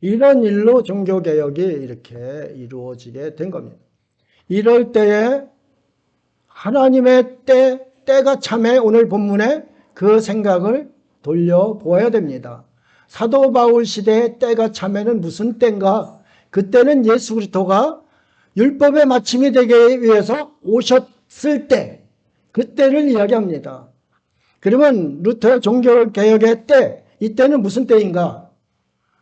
이런 일로 종교개혁이 이렇게 이루어지게 된 겁니다. 이럴 때에 하나님의 때가 참에 오늘 본문에 그 생각을 돌려보아야 됩니다. 사도 바울 시대의 때가 참에는 무슨 때인가? 그때는 예수 그리스도가 율법의 마침이 되기 위해서 오셨을 때, 그때를 이야기합니다. 그러면 루터의 종교개혁의 때, 이때는 무슨 때인가?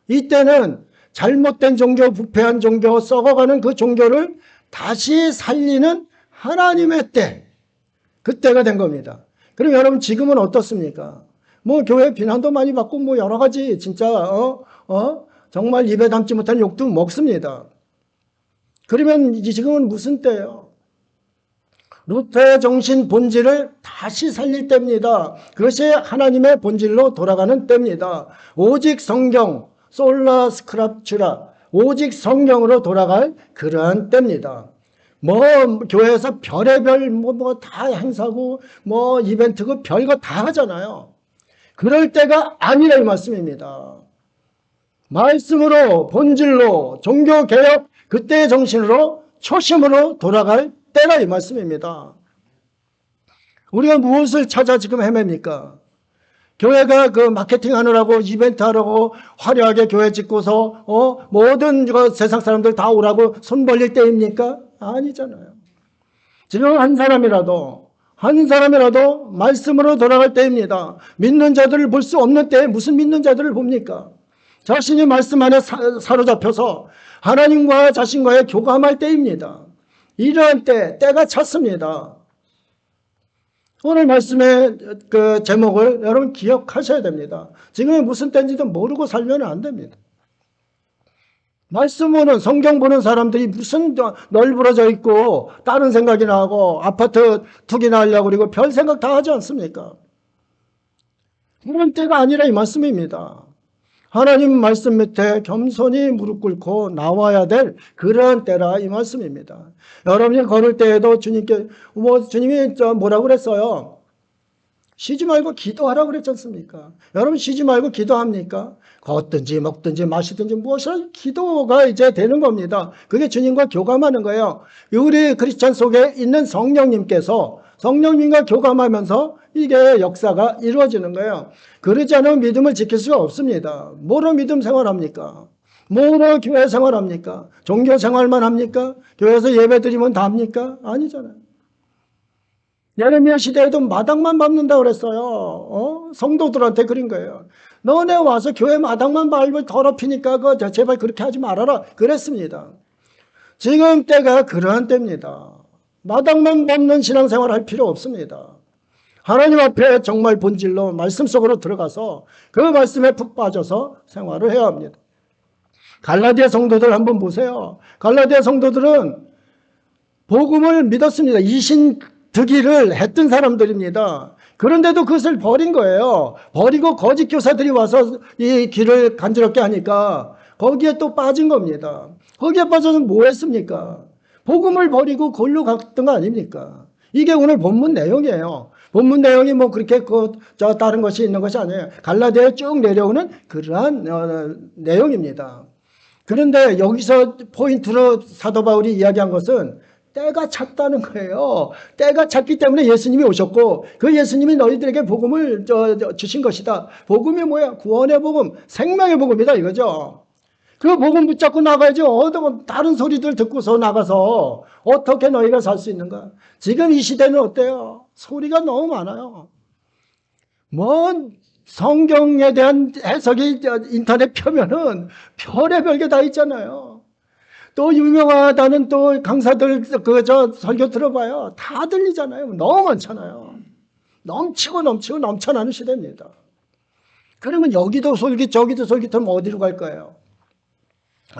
이때는 잘못된 종교, 부패한 종교, 썩어가는 그 종교를 다시 살리는 하나님의 때, 그때가 된 겁니다. 그럼 여러분 지금은 어떻습니까? 뭐 교회 비난도 많이 받고 뭐 여러 가지 진짜 정말 입에 담지 못한 욕도 먹습니다. 그러면 지금은 무슨 때예요? 루터의 정신 본질을 다시 살릴 때입니다. 그것이 하나님의 본질로 돌아가는 때입니다. 오직 성경, 솔라 스크립추라, 오직 성경으로 돌아갈 그러한 때입니다. 뭐 교회에서 별의별 뭐 다 행사고 뭐 이벤트고 별거 다 하잖아요. 그럴 때가 아니라 이 말씀입니다. 말씀으로 본질로 종교개혁 그때의 정신으로 초심으로 돌아갈 때가 이 말씀입니다. 우리가 무엇을 찾아 지금 헤맵니까? 교회가 그 마케팅 하느라고 이벤트 하라고 화려하게 교회 짓고서 모든 세상 사람들 다 오라고 손 벌릴 때입니까? 아니잖아요. 지금 한 사람이라도 말씀으로 돌아갈 때입니다. 믿는 자들을 볼 수 없는 때에 무슨 믿는 자들을 봅니까? 자신이 말씀 안에 사로잡혀서 하나님과 자신과의 교감할 때입니다. 이러한 때가 찼습니다. 오늘 말씀의 그 제목을 여러분 기억하셔야 됩니다. 지금이 무슨 때인지도 모르고 살면 안 됩니다. 말씀 보는, 성경 보는 사람들이 무슨 널브러져 있고 다른 생각이나 하고 아파트 투기나 하려고 그리고 별 생각 다 하지 않습니까? 그런 때가 아니라 이 말씀입니다. 하나님 말씀 밑에 겸손히 무릎 꿇고 나와야 될 그러한 때라 이 말씀입니다. 여러분이 걸을 때에도 주님께 주님이 뭐라고 그랬어요? 쉬지 말고 기도하라고 그랬지 않습니까? 여러분 쉬지 말고 기도합니까? 걷든지 먹든지 마시든지 무엇이라 기도가 이제 되는 겁니다. 그게 주님과 교감하는 거예요. 우리 크리스찬 속에 있는 성령님과 교감하면서 이게 역사가 이루어지는 거예요. 그러지 않으면 믿음을 지킬 수가 없습니다. 뭐로 믿음 생활합니까? 뭐로 교회 생활합니까? 종교 생활만 합니까? 교회에서 예배 드리면 다 합니까? 아니잖아요. 예레미야 시대에도 마당만 밟는다고 그랬어요. 성도들한테 그린 거예요. 너네 와서 교회 마당만 밟을 더럽히니까 제발 그렇게 하지 말아라 그랬습니다. 지금 때가 그러한 때입니다. 마당만 밟는 신앙생활 할 필요 없습니다. 하나님 앞에 정말 본질로 말씀 속으로 들어가서 그 말씀에 푹 빠져서 생활을 해야 합니다. 갈라디아 성도들 한번 보세요. 갈라디아 성도들은 복음을 믿었습니다. 이신득의를 했던 사람들입니다. 그런데도 그것을 버린 거예요. 버리고 거짓 교사들이 와서 이 길을 간지럽게 하니까 거기에 또 빠진 겁니다. 거기에 빠져서 뭐 했습니까? 복음을 버리고 골로 갔던 거 아닙니까? 이게 오늘 본문 내용이에요. 본문 내용이 뭐 그렇게 다른 것이 있는 것이 아니에요. 갈라디아에 쭉 내려오는 그러한 내용입니다. 그런데 여기서 포인트로 사도 바울이 이야기한 것은 때가 찼다는 거예요. 때가 찼기 때문에 예수님이 오셨고 그 예수님이 너희들에게 복음을 주신 것이다. 복음이 뭐야? 구원의 복음, 생명의 복음이다 이거죠. 그 복음 붙잡고 나가야죠. 다른 소리들 듣고서 나가서 어떻게 너희가 살 수 있는가? 지금 이 시대는 어때요? 소리가 너무 많아요. 뭐 성경에 대한 해석이 인터넷 펴면은 별의별 게 다 있잖아요. 또 유명하다는 또 강사들 설교 들어봐요. 다 들리잖아요. 너무 많잖아요. 넘치고 넘쳐나는 시대입니다. 그러면 여기도 솔깃 저기도 솔깃하면 어디로 갈 거예요?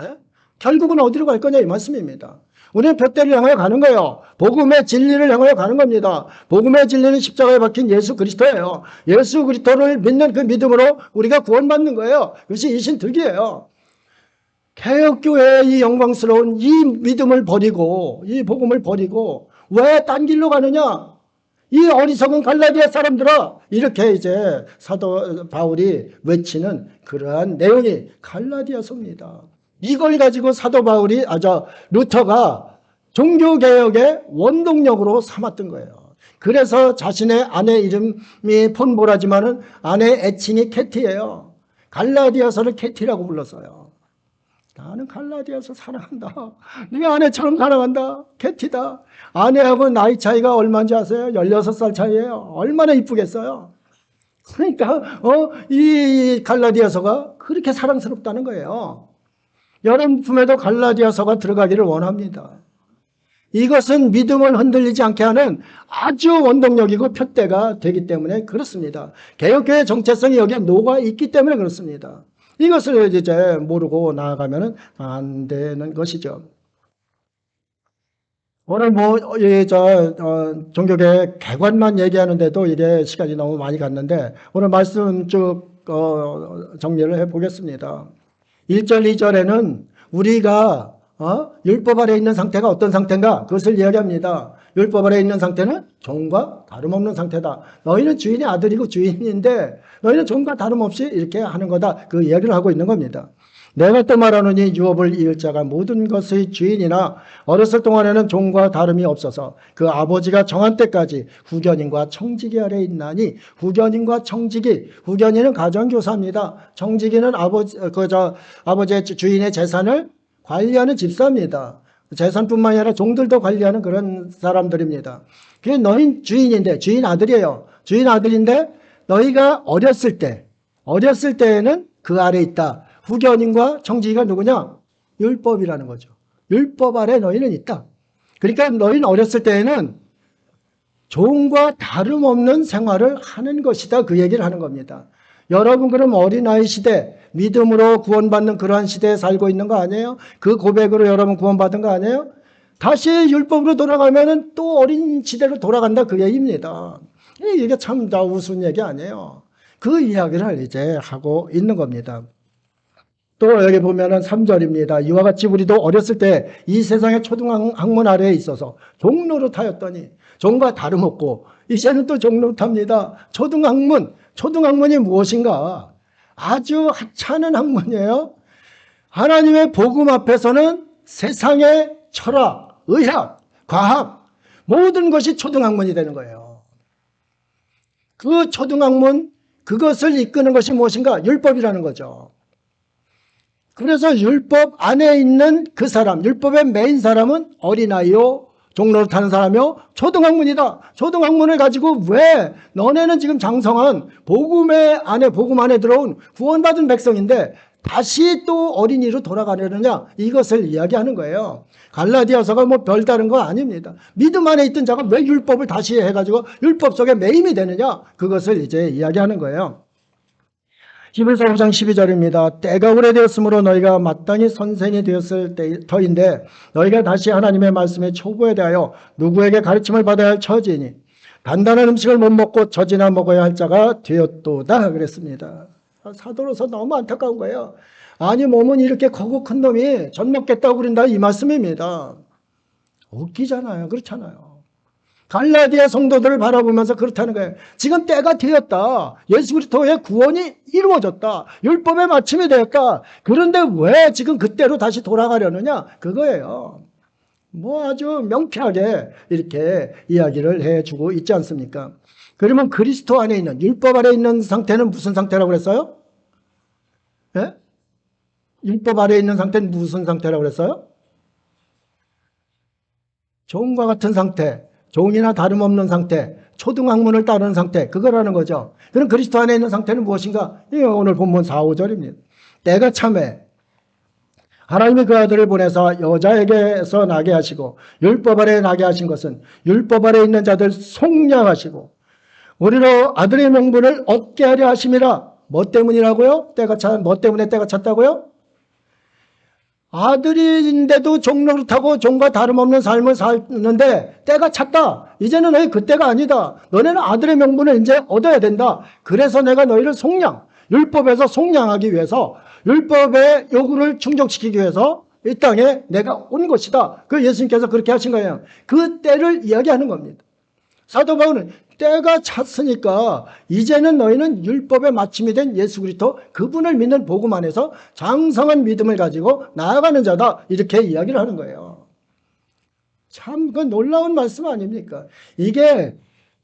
에? 결국은 어디로 갈 거냐 이 말씀입니다. 우리는 둯대를 향하여 가는 거예요. 복음의 진리를 향하여 가는 겁니다. 복음의 진리는 십자가에 박힌 예수 그리스도예요. 예수 그리스도를 믿는 그 믿음으로 우리가 구원받는 거예요. 그것이 이신득이에요. 개혁교회의 이 영광스러운 이 믿음을 버리고 이 복음을 버리고 왜 딴 길로 가느냐? 이 어리석은 갈라디아 사람들아, 이렇게 이제 사도 바울이 외치는 그러한 내용이 갈라디아서입니다. 이걸 가지고 사도 바울이 루터가 종교개혁의 원동력으로 삼았던 거예요. 그래서 자신의 아내 이름이 폰보라지만은 아내 애칭이 캐티예요. 갈라디아서를 캐티라고 불렀어요. 나는 갈라디아서 사랑한다. 네 아내처럼 사랑한다. 캐티다. 아내하고 나이 차이가 얼마인지 아세요? 16살 차이예요. 얼마나 이쁘겠어요? 그러니까 이 갈라디아서가 그렇게 사랑스럽다는 거예요. 여러분 품에도 갈라디아서가 들어가기를 원합니다. 이것은 믿음을 흔들리지 않게 하는 아주 원동력이고 푯대가 되기 때문에 그렇습니다. 개혁교회의 정체성이 여기에 녹아 있기 때문에 그렇습니다. 이것을 이제 모르고 나아가면 안 되는 것이죠. 오늘 종교계 개관만 얘기하는데도 이게 시간이 너무 많이 갔는데 오늘 말씀 쭉 정리를 해 보겠습니다. 1절, 2절에는 우리가 율법 아래 있는 상태가 어떤 상태인가? 그것을 이야기합니다. 율법 아래 있는 상태는 종과 다름없는 상태다. 너희는 주인의 아들이고 주인인데 너희는 종과 다름없이 이렇게 하는 거다. 그 이야기를 하고 있는 겁니다. 내가 또 말하노니 유업을 이을 자가 모든 것의 주인이나 어렸을 동안에는 종과 다름이 없어서 그 아버지가 정한 때까지 후견인과 청지기 아래 있나니 후견인과 청지기, 후견인은 가정교사입니다. 청지기는 아버지의 주인의 재산을 관리하는 집사입니다. 재산뿐만 아니라 종들도 관리하는 그런 사람들입니다. 그게 너희 주인인데 주인 아들이에요. 주인 아들인데 너희가 어렸을 때에는 그 아래 있다. 후견인과 청지기가 누구냐? 율법이라는 거죠. 율법 아래 너희는 있다. 그러니까 너희는 어렸을 때에는 종과 다름없는 생활을 하는 것이다. 그 얘기를 하는 겁니다. 여러분 그럼 어린아이 시대, 믿음으로 구원받는 그러한 시대에 살고 있는 거 아니에요? 그 고백으로 여러분 구원받은 거 아니에요? 다시 율법으로 돌아가면 또 어린 시대로 돌아간다. 그 얘기입니다. 이게 참 우스운 얘기 아니에요. 그 이야기를 이제 하고 있는 겁니다. 또 여기 보면은 3절입니다. 이와 같이 우리도 어렸을 때 이 세상의 초등학문 아래에 있어서 종노릇하였더니 종과 다름없고 이제는 또 종노릇합니다. 초등학문이 무엇인가? 아주 하찮은 학문이에요. 하나님의 복음 앞에서는 세상의 철학, 의학, 과학 모든 것이 초등학문이 되는 거예요. 그 초등학문, 그것을 이끄는 것이 무엇인가? 율법이라는 거죠. 그래서 율법 안에 있는 그 사람, 율법의 메인 사람은 어린아이요, 종노릇하는 사람이요, 초등학문이다. 초등학문을 가지고 왜 너네는 지금 장성한 복음 안에 들어온 구원받은 백성인데 다시 또 어린이로 돌아가려느냐, 이것을 이야기하는 거예요. 갈라디아서가 뭐 별다른 거 아닙니다. 믿음 안에 있던 자가 왜 율법을 다시 해가지고 율법 속에 매임이 되느냐, 그것을 이제 이야기하는 거예요. 히브리서 5장 12절입니다. 때가 오래되었으므로 너희가 마땅히 선생이 되었을 터인데 너희가 다시 하나님의 말씀의 초보에 대하여 누구에게 가르침을 받아야 할 처지니 단단한 음식을 못 먹고 젖이나 먹어야 할 자가 되었도다 그랬습니다. 사도로서 너무 안타까운 거예요. 아니 몸은 이렇게 크고 큰 놈이 젖 먹겠다고 그런다 이 말씀입니다. 웃기잖아요. 그렇잖아요. 갈라디아 성도들을 바라보면서 그렇다는 거예요. 지금 때가 되었다. 예수 그리스도의 구원이 이루어졌다. 율법의 마침이 되었다. 그런데 왜 지금 그때로 다시 돌아가려느냐? 그거예요. 뭐 아주 명쾌하게 이렇게 이야기를 해주고 있지 않습니까? 그러면 그리스도 안에 있는, 율법 아래 있는 상태는 무슨 상태라고 그랬어요? 예? 율법 아래 있는 상태는 무슨 상태라고 그랬어요? 종과 같은 상태, 종이나 다름없는 상태, 초등학문을 따르는 상태, 그거라는 거죠. 그럼 그리스도 안에 있는 상태는 무엇인가? 이게 오늘 본문 4, 5절입니다. 때가 참에 하나님이 그 아들을 보내서 여자에게서 나게 하시고 율법 아래 나게 하신 것은 율법 아래 있는 자들 속량하시고 우리로 아들의 명분을 얻게 하려 하심이라. 뭐 때문이라고요? 뭐 때문에 때가 찼다고요? 아들인데도 종 노릇하고 종과 다름없는 삶을 사는데 때가 찼다. 이제는 너희 그때가 아니다. 너네는 아들의 명분을 이제 얻어야 된다. 그래서 내가 너희를 율법에서 속량하기 위해서, 율법의 요구를 충족시키기 위해서 이 땅에 내가 온 것이다. 그 예수님께서 그렇게 하신 거예요. 그 때를 이야기하는 겁니다. 사도 바울은 때가 찼으니까 이제는 너희는 율법의 마침이 된 예수 그리스도 그분을 믿는 복음 안에서 장성한 믿음을 가지고 나아가는 자다. 이렇게 이야기를 하는 거예요. 참 그 놀라운 말씀 아닙니까? 이게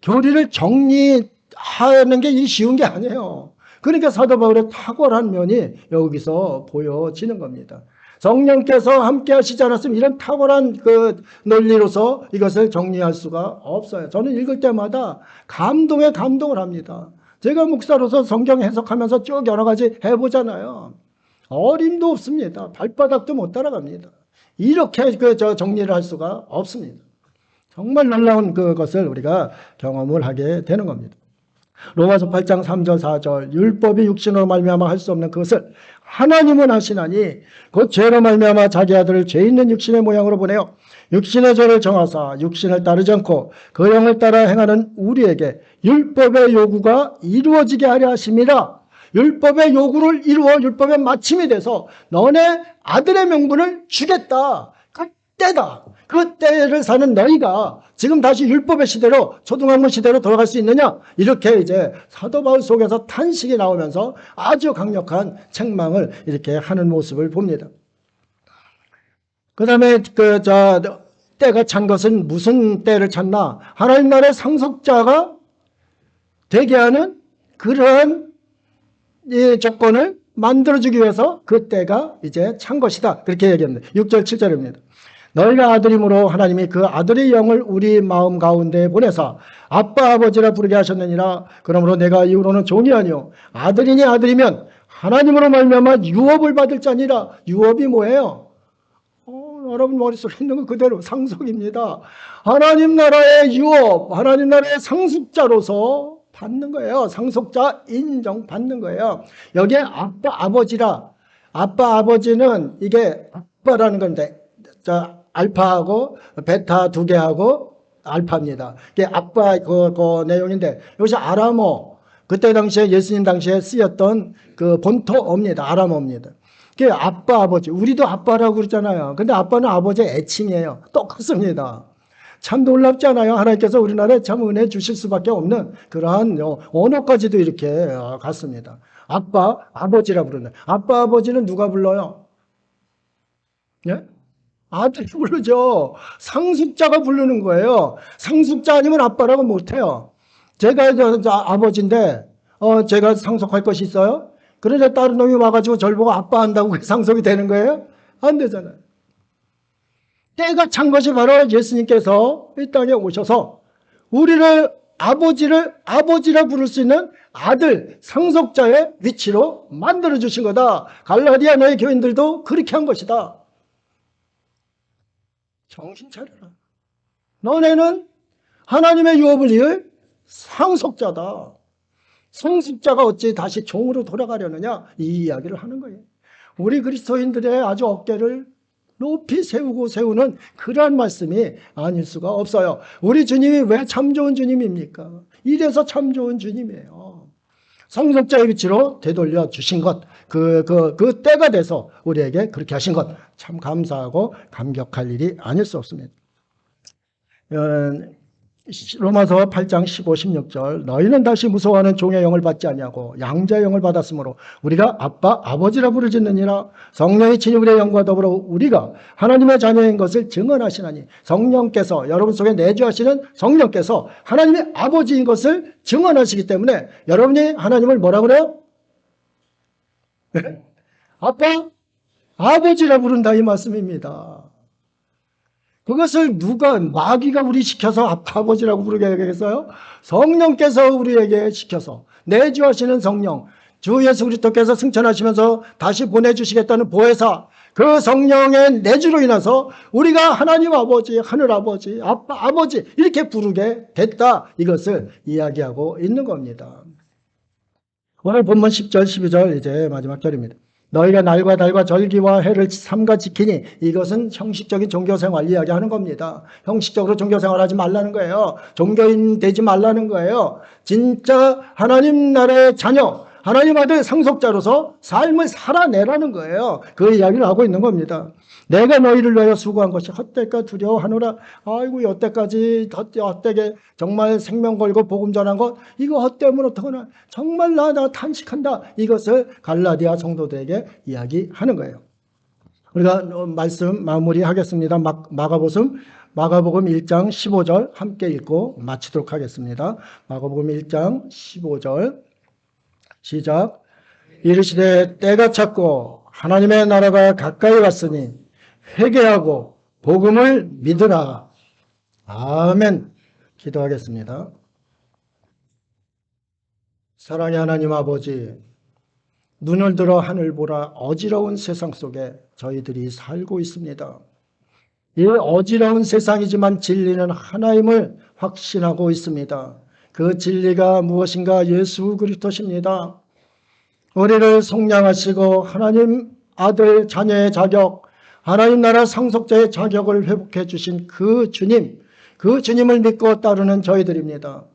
교리를 정리하는 게 쉬운 게 아니에요. 그러니까 사도 바울의 탁월한 면이 여기서 보여지는 겁니다. 성령께서 함께 하시지 않았으면 이런 탁월한 그 논리로서 이것을 정리할 수가 없어요. 저는 읽을 때마다 감동에 감동을 합니다. 제가 목사로서 성경 해석하면서 쭉 여러 가지 해보잖아요. 어림도 없습니다. 발바닥도 못 따라갑니다. 이렇게 정리를 할 수가 없습니다. 정말 놀라운 그것을 우리가 경험을 하게 되는 겁니다. 로마서 8장 3절 4절 율법이 육신으로 말미암아 할 수 없는 그것을 하나님은 하시나니 곧 죄로 말미암아 자기 아들을 죄 있는 육신의 모양으로 보내어 육신의 죄를 정하사 육신을 따르지 않고 그 영을 따라 행하는 우리에게 율법의 요구가 이루어지게 하려 하심이라. 율법의 요구를 이루어 율법의 마침이 돼서 너네 아들의 명분을 주겠다. 그때다. 그 때를 사는 너희가 지금 다시 율법의 시대로, 초등학문 시대로 돌아갈 수 있느냐? 이렇게 이제 사도 바울 속에서 탄식이 나오면서 아주 강력한 책망을 이렇게 하는 모습을 봅니다. 그 다음에 때가 찬 것은 무슨 때를 찼나? 하나님 나라의 상속자가 되게 하는 그러한 이 조건을 만들어주기 위해서 그 때가 이제 찬 것이다. 그렇게 얘기합니다. 6절, 7절입니다. 너희가 아들이므로 하나님이 그 아들의 영을 우리 마음 가운데 보내사 아빠 아버지라 부르게 하셨느니라. 그러므로 내가 이후로는 종이 아니요 아들이니 아들이면 하나님으로 말미암아 유업을 받을 자니라. 유업이 뭐예요? 여러분 머릿속에 있는 거 그대로 상속입니다. 하나님 나라의 유업, 하나님 나라의 상속자로서 받는 거예요. 상속자 인정받는 거예요. 여기에 아빠 아버지라. 아빠 아버지는 이게 아빠라는 건데 알파하고 베타 두 개하고 알파입니다. 이게 아빠 그 내용인데 여기서 아람어, 그때 당시에 예수님 당시에 쓰였던 그 본토어입니다. 아람어입니다. 그게 아빠 아버지, 우리도 아빠라고 그러잖아요. 근데 아빠는 아버지의 애칭이에요. 똑같습니다. 참 놀랍지 않아요? 하나님께서 우리나라에 참 은혜 주실 수밖에 없는 그러한 언어까지도 이렇게 갔습니다. 아빠 아버지라 부르는. 아빠 아버지는 누가 불러요? 예? 아들이 부르죠. 상속자가 부르는 거예요. 상속자 아니면 아빠라고 못해요. 제가 아버지인데 제가 상속할 것이 있어요? 그러자 다른 놈이 와가지고 저를 보고 아빠 한다고 상속이 되는 거예요? 안 되잖아요. 때가 찬 것이 바로 예수님께서 이 땅에 오셔서 우리를 아버지라 부를 수 있는 아들, 상속자의 위치로 만들어 주신 거다. 갈라디아 너의 교인들도 그렇게 한 것이다. 정신 차려라. 너네는 하나님의 유업을 이을 상속자다. 상속자가 어찌 다시 종으로 돌아가려느냐? 이 이야기를 하는 거예요. 우리 그리스도인들의 아주 어깨를 높이 세우는 그러한 말씀이 아닐 수가 없어요. 우리 주님이 왜 참 좋은 주님입니까? 이래서 참 좋은 주님이에요. 상속자의 위치로 되돌려 주신 것, 그 때가 돼서 우리에게 그렇게 하신 것, 참 감사하고 감격할 일이 아닐 수 없습니다. 로마서 8장 15, 16절 너희는 다시 무서워하는 종의 영을 받지 아니하고 양자의 영을 받았으므로 우리가 아빠 아버지라 부르짖느니라. 성령이 친유의 영과 더불어 우리가 하나님의 자녀인 것을 증언하시나니 성령께서 여러분 속에 내주하시는 성령께서 하나님의 아버지인 것을 증언하시기 때문에 여러분이 하나님을 뭐라 그래요? 아빠 아버지라 부른다 이 말씀입니다. 그것을 누가 마귀가 우리 시켜서 아버지라고 부르게 하겠어요? 성령께서 우리에게 시켜서 내주하시는 성령, 주 예수 그리스도께서 승천하시면서 다시 보내주시겠다는 보혜사, 그 성령의 내주로 인해서 우리가 하나님 아버지, 하늘 아버지, 아빠 아버지 이렇게 부르게 됐다, 이것을 이야기하고 있는 겁니다. 오늘 본문 10절 12절 이제 마지막 절입니다. 너희가 날과 달과 절기와 해를 삼가 지키니, 이것은 형식적인 종교생활 이야기하는 겁니다. 형식적으로 종교생활하지 말라는 거예요. 종교인 되지 말라는 거예요. 진짜 하나님 나라의 자녀, 하나님 아들 상속자로서 삶을 살아내라는 거예요. 그 이야기를 하고 있는 겁니다. 내가 너희를 위하여 수고한 것이 헛될까 두려워하노라. 아이고 여태까지 헛되게 정말 생명 걸고 복음 전한 것, 이거 헛되면 어떡하나, 정말 나 탄식한다. 이것을 갈라디아 성도들에게 이야기하는 거예요. 우리가 말씀 마무리하겠습니다. 마가복음 1장 15절 함께 읽고 마치도록 하겠습니다. 마가복음 1장 15절 시작. 이르시되 때가 찼고 하나님의 나라가 가까이 왔으니 회개하고 복음을 믿으라. 아멘. 기도하겠습니다. 사랑의 하나님 아버지, 눈을 들어 하늘 보라. 어지러운 세상 속에 저희들이 살고 있습니다. 이 어지러운 세상이지만 진리는 하나임을 확신하고 있습니다. 그 진리가 무엇인가? 예수 그리스도십니다. 우리를 속량하시고 하나님 아들 자녀의 자격, 하나님 나라 상속자의 자격을 회복해 주신 그 주님, 그 주님을 믿고 따르는 저희들입니다.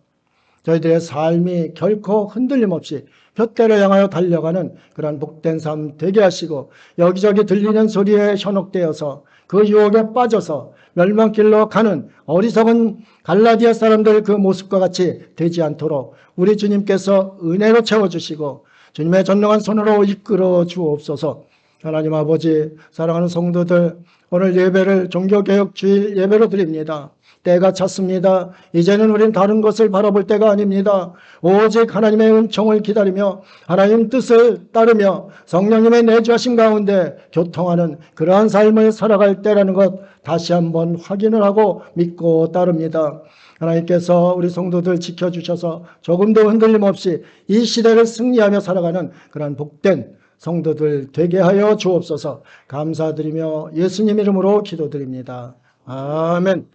저희들의 삶이 결코 흔들림 없이 둯대로 향하여 달려가는 그런 복된 삶 되게 하시고, 여기저기 들리는 소리에 현혹되어서 그 유혹에 빠져서 멸망길로 가는 어리석은 갈라디아 사람들 그 모습과 같이 되지 않도록 우리 주님께서 은혜로 채워주시고 주님의 전능한 손으로 이끌어 주옵소서. 하나님 아버지, 사랑하는 성도들, 오늘 예배를 종교개혁 주일 예배로 드립니다. 때가 찼습니다. 이제는 우린 다른 것을 바라볼 때가 아닙니다. 오직 하나님의 은총을 기다리며 하나님 뜻을 따르며 성령님의 내주하심 가운데 교통하는 그러한 삶을 살아갈 때라는 것 다시 한번 확인을 하고 믿고 따릅니다. 하나님께서 우리 성도들 지켜주셔서 조금도 흔들림 없이 이 시대를 승리하며 살아가는 그러한 복된 성도들 되게 하여 주옵소서. 감사드리며 예수님 이름으로 기도드립니다. 아멘.